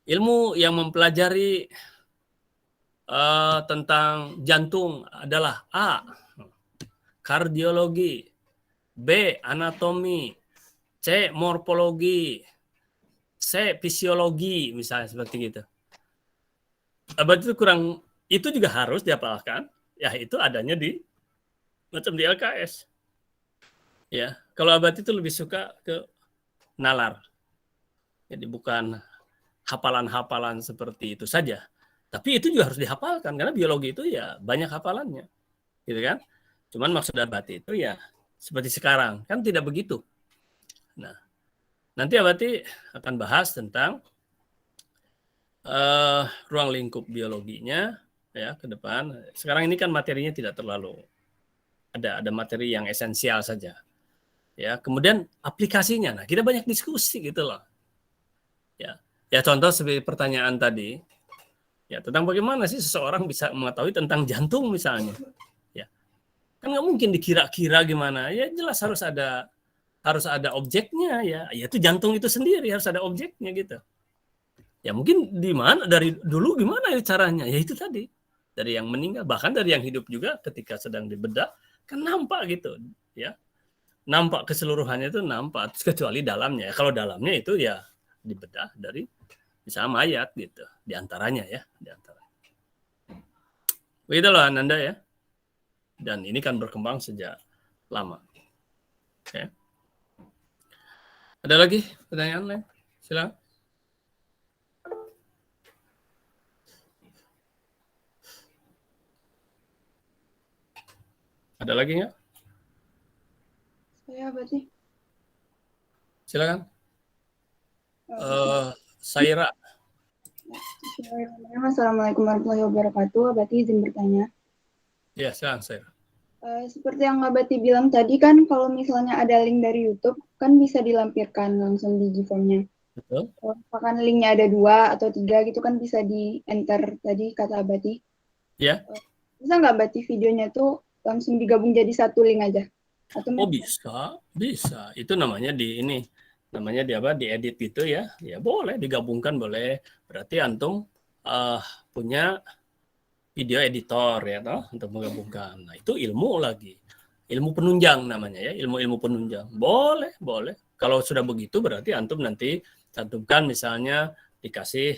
ilmu yang mempelajari tentang jantung adalah A, kardiologi, B, anatomi, C, morfologi, C, fisiologi, misalnya seperti gitu. Berarti itu itu juga harus dihafalkan. Ya itu adanya di LKS. Ya, kalau Abad itu lebih suka ke nalar. Jadi bukan hafalan-hafalan seperti itu saja. Tapi itu juga harus dihafalkan karena biologi itu ya banyak hafalannya. Gitu kan? Cuman maksud Abad itu ya seperti sekarang, kan tidak begitu. Nah, nanti Abadi akan bahas tentang ruang lingkup biologinya ya ke depan. Sekarang ini kan materinya tidak terlalu ada materi yang esensial saja. Ya, kemudian aplikasinya. Nah, kita banyak diskusi gitu loh. Ya contoh seperti pertanyaan tadi. Ya, tentang bagaimana sih seseorang bisa mengetahui tentang jantung misalnya. Ya. Kan nggak mungkin dikira-kira gimana. Ya jelas harus ada objeknya ya. Yaitu jantung itu sendiri harus ada objeknya gitu. Ya mungkin di mana dari dulu gimana ya caranya? Ya itu tadi. Dari yang meninggal bahkan dari yang hidup juga ketika sedang dibedah kan nampak gitu, ya. Nampak keseluruhannya itu nampak kecuali dalamnya. Kalau dalamnya itu ya dibedah dari misalnya mayat gitu, di antaranya ya, di antara. Begitu loh Ananda ya. Dan ini kan berkembang sejak lama. Oke. Ada lagi pertanyaan lain? Silakan. Ada lagi nggak? Saya berarti. Silakan. Saira. Assalamualaikum warahmatullahi wabarakatuh. Abati izin bertanya. Ya, silakan Saira. Seperti yang Abati bilang tadi kan, kalau misalnya ada link dari YouTube, kan bisa dilampirkan langsung di Gform-nya. Betul. Kalau misalkan linknya ada 2 atau 3 gitu kan bisa di-enter tadi kata Abati. Ya. Bisa nggak Abati videonya tuh langsung digabung jadi satu link aja? Atau Oh bisa. Itu namanya namanya diedit gitu ya. Ya boleh digabungkan boleh. Berarti antum punya video editor ya toh untuk menggabungkan. Nah, itu ilmu lagi. Ilmu penunjang namanya ya, ilmu-ilmu penunjang. Boleh. Kalau sudah begitu berarti antum nanti cantumkan misalnya dikasih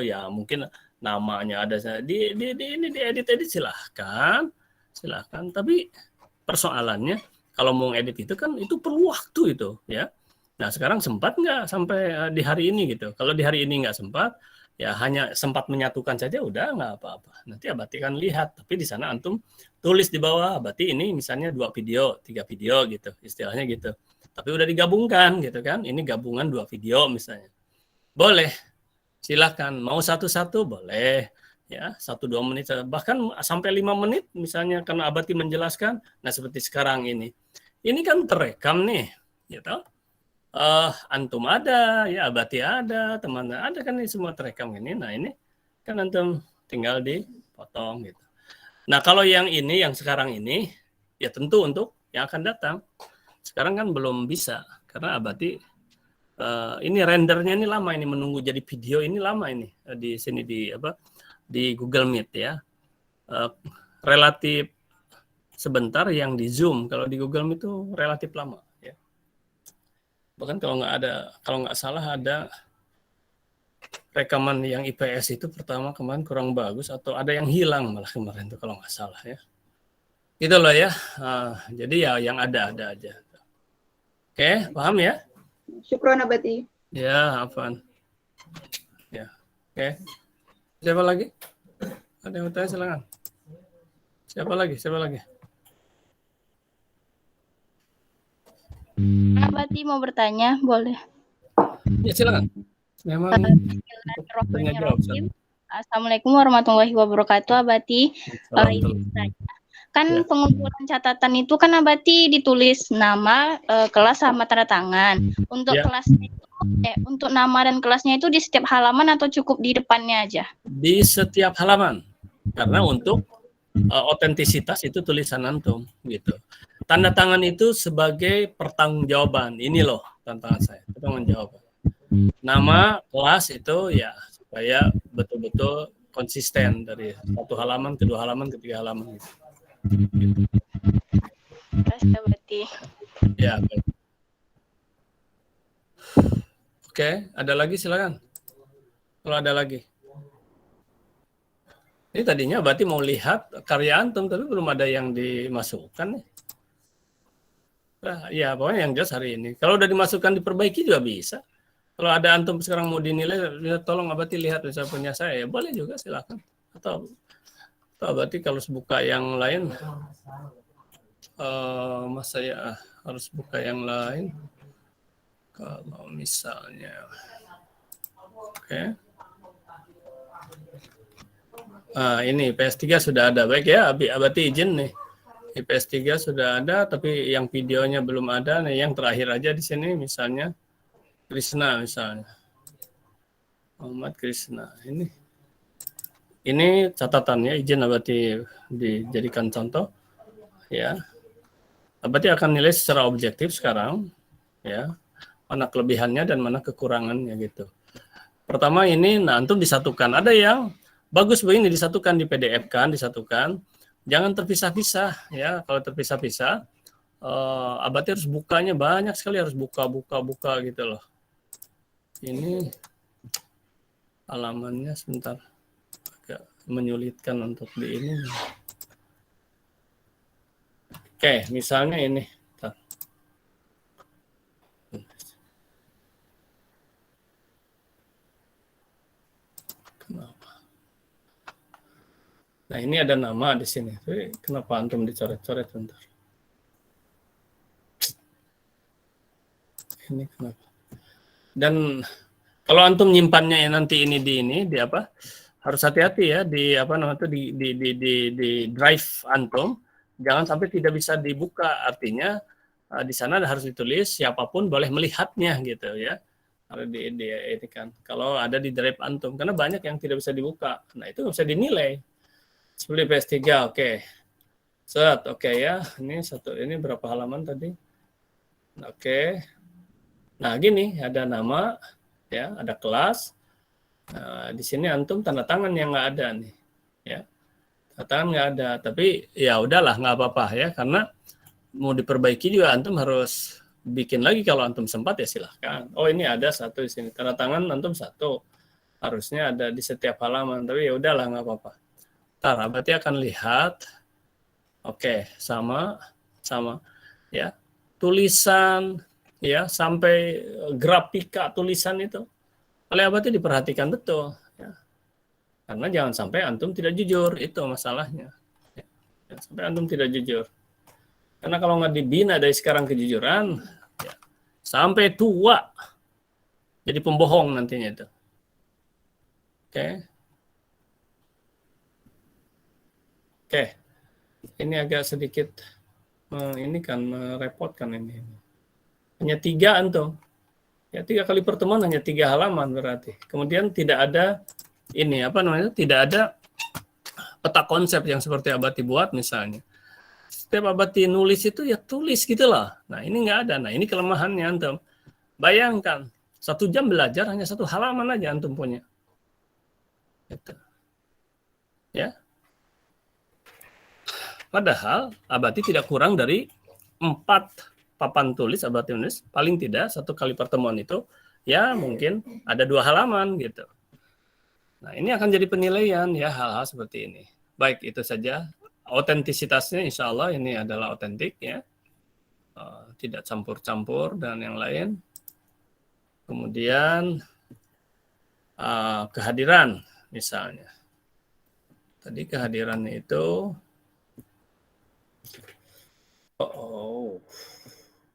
ya mungkin namanya ada ini diedit silahkan. Tapi persoalannya kalau mau edit itu kan itu perlu waktu itu ya. Nah sekarang sempat nggak sampai di hari ini gitu. Kalau di hari ini nggak sempat, ya hanya sempat menyatukan saja udah nggak apa-apa. Nanti Abati kan lihat, tapi di sana antum tulis di bawah Abati ini misalnya 2 video, 3 video gitu, istilahnya gitu. Tapi udah digabungkan gitu kan. Ini gabungan 2 video misalnya. Boleh. Silakan. Mau satu-satu boleh. Ya, 1-2 menit bahkan sampai 5 menit misalnya karena Abati menjelaskan. Nah, seperti sekarang ini. Ini kan terekam nih, gitu. Antum ada, ya Abati ada, teman ada kan ini semua terekam ini. Nah, ini kan antum tinggal dipotong gitu. Nah, kalau yang ini yang sekarang ini ya tentu untuk yang akan datang. Sekarang kan belum bisa karena Abati ini rendernya ini lama ini menunggu jadi video ini lama ini di sini di Google Meet ya. Relatif sebentar yang di Zoom, kalau di Google Meet itu relatif lama ya. Bahkan kalau nggak salah ada rekaman yang IPS itu pertama kemarin kurang bagus atau ada yang hilang malah kemarin itu kalau nggak salah ya. Gitu loh ya. Jadi ya yang ada aja. Oke, paham ya? Syukron Abati. Ya, apaan? Ya. Oke. Siapa lagi? Ada yang bertanya silakan. Siapa lagi? Abati mau bertanya, boleh? Ya silakan. Memang Bismillahirrahmanirrahim. Assalamualaikum warahmatullahi wabarakatuh, Abati. Kan ya. Pengumpulan catatan itu kan Abati ditulis nama, kelas sama tanda tangan. Untuk kelasnya itu, untuk nama dan kelasnya itu di setiap halaman atau cukup di depannya aja? Di setiap halaman. Karena untuk otentisitas itu tulisan antum gitu. Tanda tangan itu sebagai pertanggungjawaban. Ini loh tantangan saya, pertanggungjawaban. Nama, kelas itu ya supaya betul-betul konsisten dari 1 halaman ke 2 halaman ke 3 halaman gitu. Berarti. Ya. Baik. Oke, ada lagi silakan. Kalau ada lagi. Ini tadinya berarti mau lihat karya antum tapi belum ada yang dimasukkan nih. Nah, ya pokoknya yang jelas hari ini. Kalau udah dimasukkan diperbaiki juga bisa. Kalau ada antum sekarang mau dinilai, tolong Abati lihat misalnya punya saya, ya boleh juga silakan. Atau Abati kalau buka yang lain, mas saya harus buka yang lain. Kalau misalnya, oke. Ini PS3 sudah ada, baik ya, Abati izin nih. Di PS3 sudah ada, tapi yang videonya belum ada. Nih, yang terakhir aja di sini, misalnya Krishna misalnya, Muhammad Krishna. Ini catatannya, izin Abati dijadikan contoh, ya. Abati akan nilai secara objektif sekarang, ya, mana kelebihannya dan mana kekurangannya gitu. Pertama ini, nah antum disatukan. Ada yang bagus begini disatukan di PDF kan, disatukan. Jangan terpisah-pisah ya. Kalau terpisah-pisah, Abati harus bukanya banyak sekali, harus buka gitu loh. Ini halamannya sebentar agak menyulitkan untuk di ini. Oke, misalnya ini. Kenapa? Nah, ini ada nama di sini. Tapi kenapa antum dicoret-coret bentar? Ini kenapa? Dan kalau antum nyimpannya nanti ini di apa? Harus hati-hati ya di apa namanya itu di drive antum. Jangan sampai tidak bisa dibuka. Artinya di sana harus ditulis siapapun boleh melihatnya gitu ya. Harus ini kan. Kalau ada di drive antum, karena banyak yang tidak bisa dibuka. Nah, itu nggak bisa dinilai. Seperti PS3, oke. Set, oke ya. Ini berapa halaman tadi? Oke. Nah, gini, ada nama, ya, ada kelas. Nah, di sini antum tanda tangan yang nggak ada nih, ya. Tanda tangan nggak ada, tapi ya udahlah, nggak apa-apa ya, karena mau diperbaiki juga antum harus bikin lagi kalau antum sempat ya silahkan. Oh, ini ada satu di sini, tanda tangan antum satu, harusnya ada di setiap halaman, tapi ya udahlah nggak apa-apa. Ntar berarti akan lihat, oke, sama, ya, tulisan, ya, sampai grafika tulisan itu, oleh abadi diperhatikan betul, ya. Karena jangan sampai antum tidak jujur, itu masalahnya. Ya. Jangan sampai antum tidak jujur. Karena kalau nggak dibina dari sekarang kejujuran, ya, sampai tua jadi pembohong nantinya itu. Oke. Oke, ini agak sedikit ini kan merepotkan ini. Hanya 3 antum. Ya 3 kali pertemuan hanya 3 halaman berarti. Kemudian tidak ada ini apa namanya? Tidak ada peta konsep yang seperti Abati buat misalnya. Setiap Abati nulis itu ya tulis gitu loh. Nah, ini nggak ada. Nah, ini kelemahannya antum. Bayangkan 1 jam belajar hanya 1 halaman aja antum punya. Gitu. Ya. Padahal Abati tidak kurang dari 4 papan tulis Abati tulis, paling tidak 1 kali pertemuan itu ya mungkin ada 2 halaman gitu. Nah, ini akan jadi penilaian ya hal-hal seperti ini. Baik, itu saja. Otentisitasnya insya Allah ini adalah otentik ya. Tidak campur-campur dan yang lain. Kemudian kehadiran misalnya. Tadi kehadirannya itu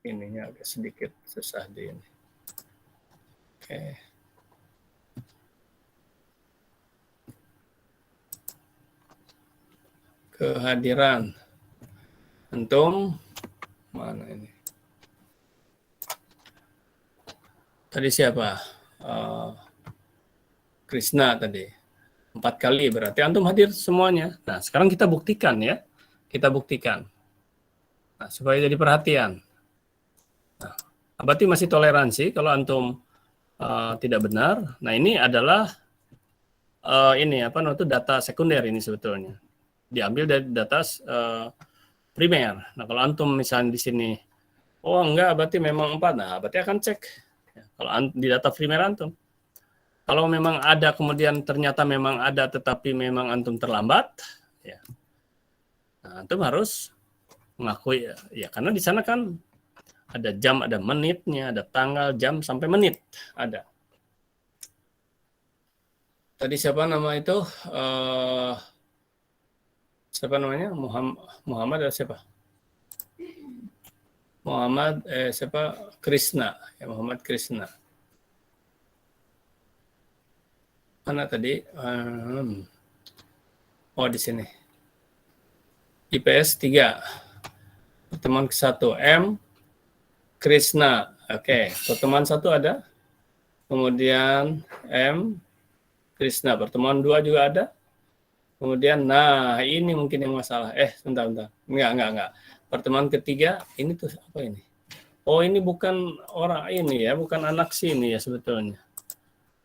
ininya agak sedikit susah di ini. Oke. Kehadiran. Antum mana ini? Tadi siapa? Krishna tadi. 4 kali berarti antum hadir semuanya. Nah, sekarang kita buktikan ya. Kita buktikan. Nah, supaya jadi perhatian. Nah, Abati masih toleransi kalau antum tidak benar. Nah, ini adalah ini apa namanya itu data sekunder ini sebetulnya. Diambil dari data primer. Nah, kalau antum misalnya di sini, oh enggak, berarti memang 4. Nah, berarti akan cek. Ya, kalau di data primer antum. Kalau memang ada kemudian ternyata memang ada tetapi memang antum terlambat, ya. Nah, antum harus mengakui ya karena di sana kan ada jam, ada menitnya, ada tanggal, jam sampai menit ada. Tadi siapa nama itu? Siapa namanya? Muhammad atau siapa? Muhammad siapa? Krishna, ya Muhammad Krishna. Mana tadi? Oh, di sini. IPS 3. Pertemuan ke-1 M Krishna. Oke, pertemuan 1 ada. Kemudian M Krishna. Pertemuan 2 juga ada. Kemudian nah, ini mungkin yang masalah. Bentar. Enggak. Pertemuan ketiga ini tuh apa ini? Oh, ini bukan orang ini ya, bukan anak sini ya sebetulnya.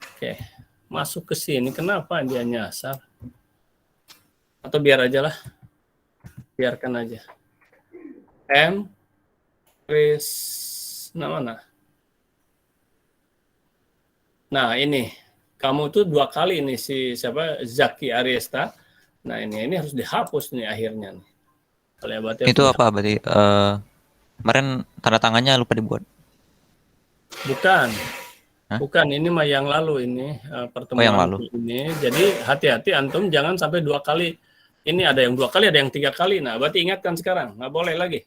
Oke. Masuk ke sini, kenapa dia nyasar? Atau biar aja lah. Biarkan aja. M Krishna mana? Nah, ini. Kamu tuh 2 kali ini si siapa? Zaki Ariesta. Nah, ini harus dihapus nih akhirnya nih. Itu apa berarti? Kemarin tanda tangannya lupa dibuat. Bukan. Hah? Bukan, ini mah yang lalu ini pertemuan yang lalu. ini. Jadi hati-hati antum jangan sampai 2 kali Ini ada yang 2 kali, ada yang 3 kali. Nah, berarti ingatkan sekarang, nggak boleh lagi.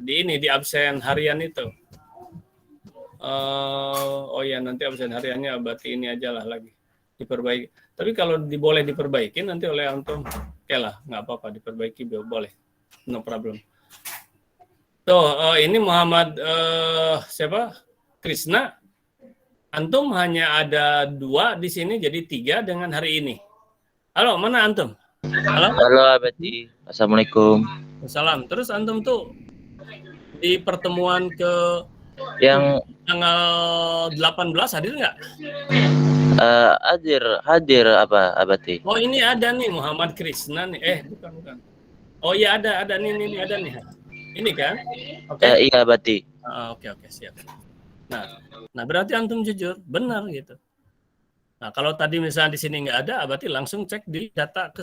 Di absen harian itu. Oh ya, nanti absen hariannya berarti ini aja lah lagi. Diperbaiki. Tapi kalau boleh diperbaiki nanti oleh antum, oke lah, nggak apa-apa, diperbaiki boleh. No problem. Tuh, ini Muhammad siapa? Krisna. Antum hanya ada 2 di sini, jadi 3 dengan hari ini. Halo, mana antum? Halo? Halo Abati. Assalamualaikum. Salam. Terus antum tuh di pertemuan Yang tanggal 18 hadir nggak? hadir apa Abati? Oh, ini ada nih Muhammad Krisna nih. Bukan. Oh iya, ada nih ada nih. Ini kan? Oke. Iya Abati. Oke, siap. Nah, berarti antum jujur, benar gitu. Nah, kalau tadi misalnya di sini nggak ada, berarti langsung cek di data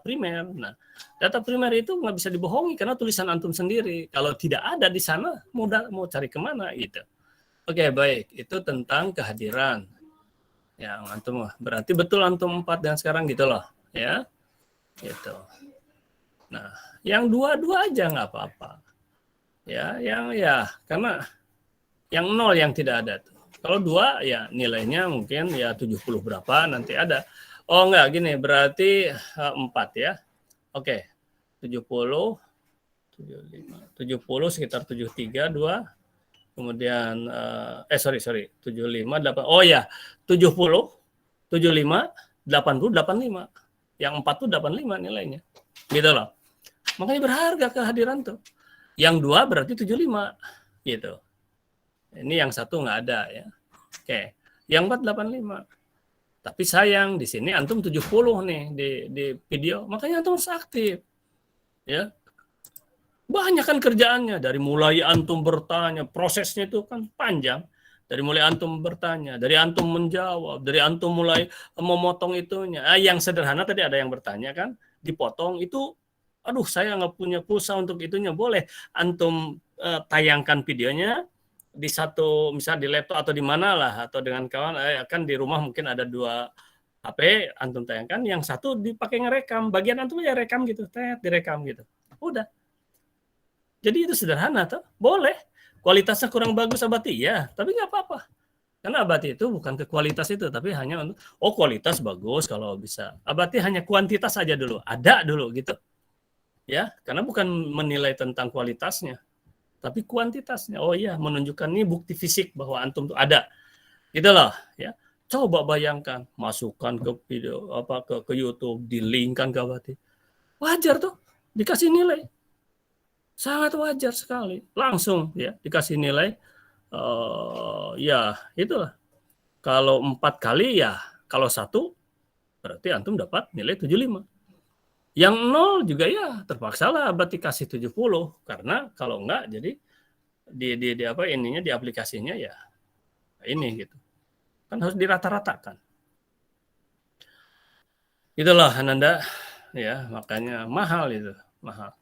primer. Nah, data primer itu nggak bisa dibohongi karena tulisan antum sendiri. Kalau tidak ada di sana, mau cari kemana gitu. Oke, baik. Itu tentang kehadiran. Ya, antum berarti betul antum 4 dan sekarang gitu loh, ya. Gitu. Nah, yang 2 aja nggak apa-apa. Ya, karena yang 0 yang tidak ada tuh. Kalau 2 ya nilainya mungkin ya 70 berapa nanti ada. Oh enggak, gini berarti 4 ya. Oke. 70 sekitar 73 2. Kemudian 75 8. Oh ya, 70 75 80 85. Yang 4 tuh 85 nilainya. Gitu loh. Makanya berharga kehadiran tuh. Yang 2 berarti 75 gitu. Ini yang 1 nggak ada ya. Oke. Yang 4 85. Tapi sayang di sini antum 70 nih di video. Makanya antum harus aktif. Ya. Banyak kan kerjaannya dari mulai antum bertanya, prosesnya itu kan panjang. Dari mulai antum bertanya, dari antum menjawab, dari antum mulai memotong itunya. Yang sederhana tadi ada yang bertanya kan, dipotong itu, aduh saya nggak punya pulsa untuk itunya. Boleh antum tayangkan videonya di satu, misal di laptop atau di mana lah, atau dengan kawan, kan di rumah mungkin ada 2 HP, antum tayangkan, yang 1 dipakai ngerekam, bagian antum ya rekam gitu, direkam gitu. Udah. Jadi itu sederhana tuh, boleh. Kualitasnya kurang bagus Abati, ya, tapi nggak apa-apa. Karena Abati itu bukan ke kualitas itu, tapi hanya untuk, kualitas bagus kalau bisa. Abati hanya kuantitas saja dulu, ada dulu gitu. Ya, karena bukan menilai tentang kualitasnya, tapi kuantitasnya. Oh iya, menunjukkan ini bukti fisik bahwa antum tuh ada. Gitu loh, ya. Coba bayangkan, masukkan ke video ke YouTube, di-link-kan ke Abati. Wajar tuh, dikasih nilai. Sangat wajar sekali. Langsung ya dikasih nilai. Ya, itulah. Kalau 4 kali ya, kalau 1 berarti antum dapat nilai 75. Yang 0 juga ya terpaksalah Abati kasih 70 karena kalau enggak jadi di aplikasinya ya ini gitu. Kan harus dirata-ratakan. Itulah Ananda ya, makanya mahal itu, mahal.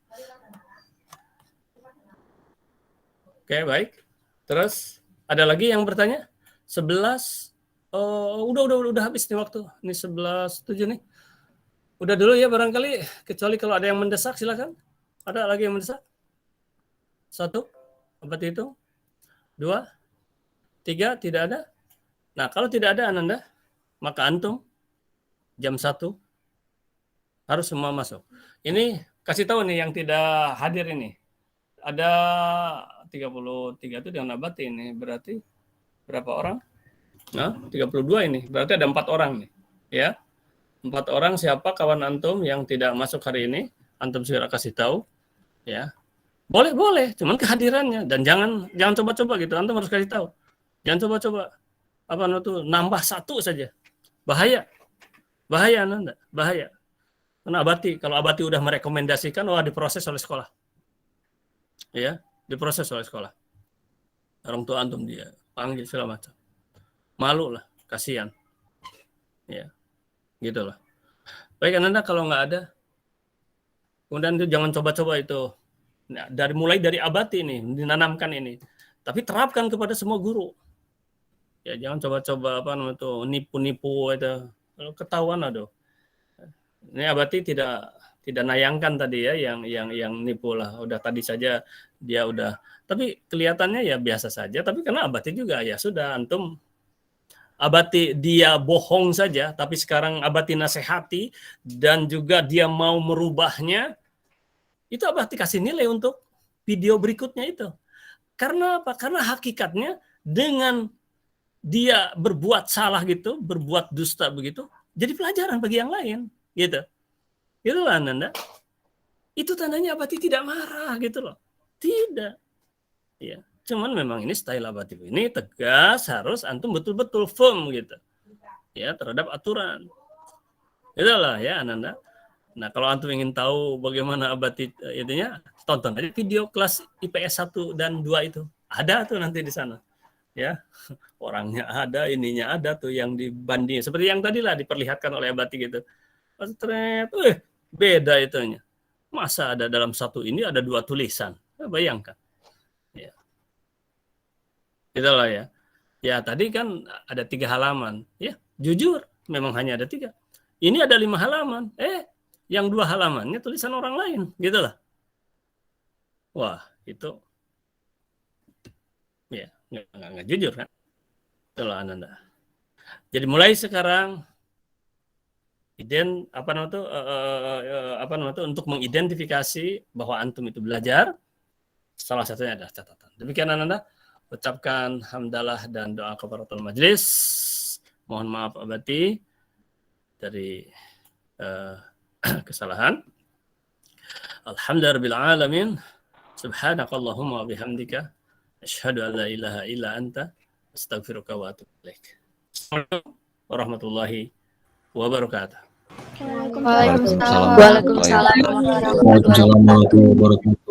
Oke, baik. Terus ada lagi yang bertanya? 11 udah habis nih waktu. Ini 11.07 nih. Udah dulu ya barangkali, kecuali kalau ada yang mendesak silakan. Ada lagi yang mendesak? 1, apa itu? 2, 3, tidak ada. Nah, kalau tidak ada Ananda, maka antum jam 1 harus semua masuk. Ini kasih tahu nih yang tidak hadir ini. Ada 33 itu dengan Abati ini, berarti berapa orang? Nah, 32 ini, berarti ada 4 orang nih, ya. 4 orang siapa kawan antum yang tidak masuk hari ini, antum segera kasih tahu, ya. Boleh, cuman kehadirannya dan jangan coba-coba gitu, antum harus kasih tahu. Jangan coba-coba nambah 1 saja. Bahaya Anda, bahaya. Karena Abati, kalau Abati udah merekomendasikan, diproses oleh sekolah. Ya, diproses oleh sekolah. Orang tua antum dia panggil segala macam. Malu lah, kasihan. Ya, gitulah. Baik Ananda, kalau nggak ada, kemudian itu jangan coba-coba itu. Nah, mulai dari Abati nih, dinanamkan ini. Tapi terapkan kepada semua guru. Ya, jangan coba-coba nipu-nipu itu. Kalau ketahuan aduh. Ini Abati tidak nayangkan tadi ya yang nipu lah. Udah tadi saja dia udah, tapi kelihatannya ya biasa saja. Tapi karena Abati juga ya sudah, antum Abati dia bohong saja, tapi sekarang Abati nasihati dan juga dia mau merubahnya, itu Abati kasih nilai untuk video berikutnya itu. Karena apa? Karena hakikatnya dengan dia berbuat salah gitu, berbuat dusta begitu, jadi pelajaran bagi yang lain, gitu. Itulah Nanda. Itu tandanya Abati tidak marah gitu loh. Tidak. Ya, cuman memang ini style Abati ini tegas, harus antum betul-betul firm gitu. Ya, terhadap aturan. Itulah ya Ananda. Nah, kalau antum ingin tahu bagaimana Abati itunya, tonton aja video kelas IPS 1 dan 2 itu. Ada tuh nanti di sana. Ya. Orangnya ada, ininya ada tuh yang dibanding. Seperti yang tadi lah diperlihatkan oleh Abati gitu. Beda itunya. Masa ada dalam satu ini ada 2 tulisan. Bayangkan. Ya. Itulah ya. Ya tadi kan ada 3 halaman. Ya, jujur memang hanya ada 3. Ini ada 5 halaman. Yang 2 halamannya tulisan orang lain. Gitu lah. Wah, itu ya nggak jujur kan. Itulah Ananda. Jadi mulai sekarang untuk mengidentifikasi bahwa antum itu belajar, salah satunya adalah catatan. Demikian Ananda, ucapkan hamdalah dan doa kafaratul majlis. Mohon maaf Abati dari kesalahan. Alhamdulillahirabbil alamin. Subhanakallahumma wa bihamdika asyhadu an la ilaha illa anta astaghfiruka wa atubu ilaik. Assalamualaikum warahmatullahi wabarakatuh. Waalaikumsalam. Waalaikumsalam. Waalaikumsalam warahmatullahi wabarakatuh.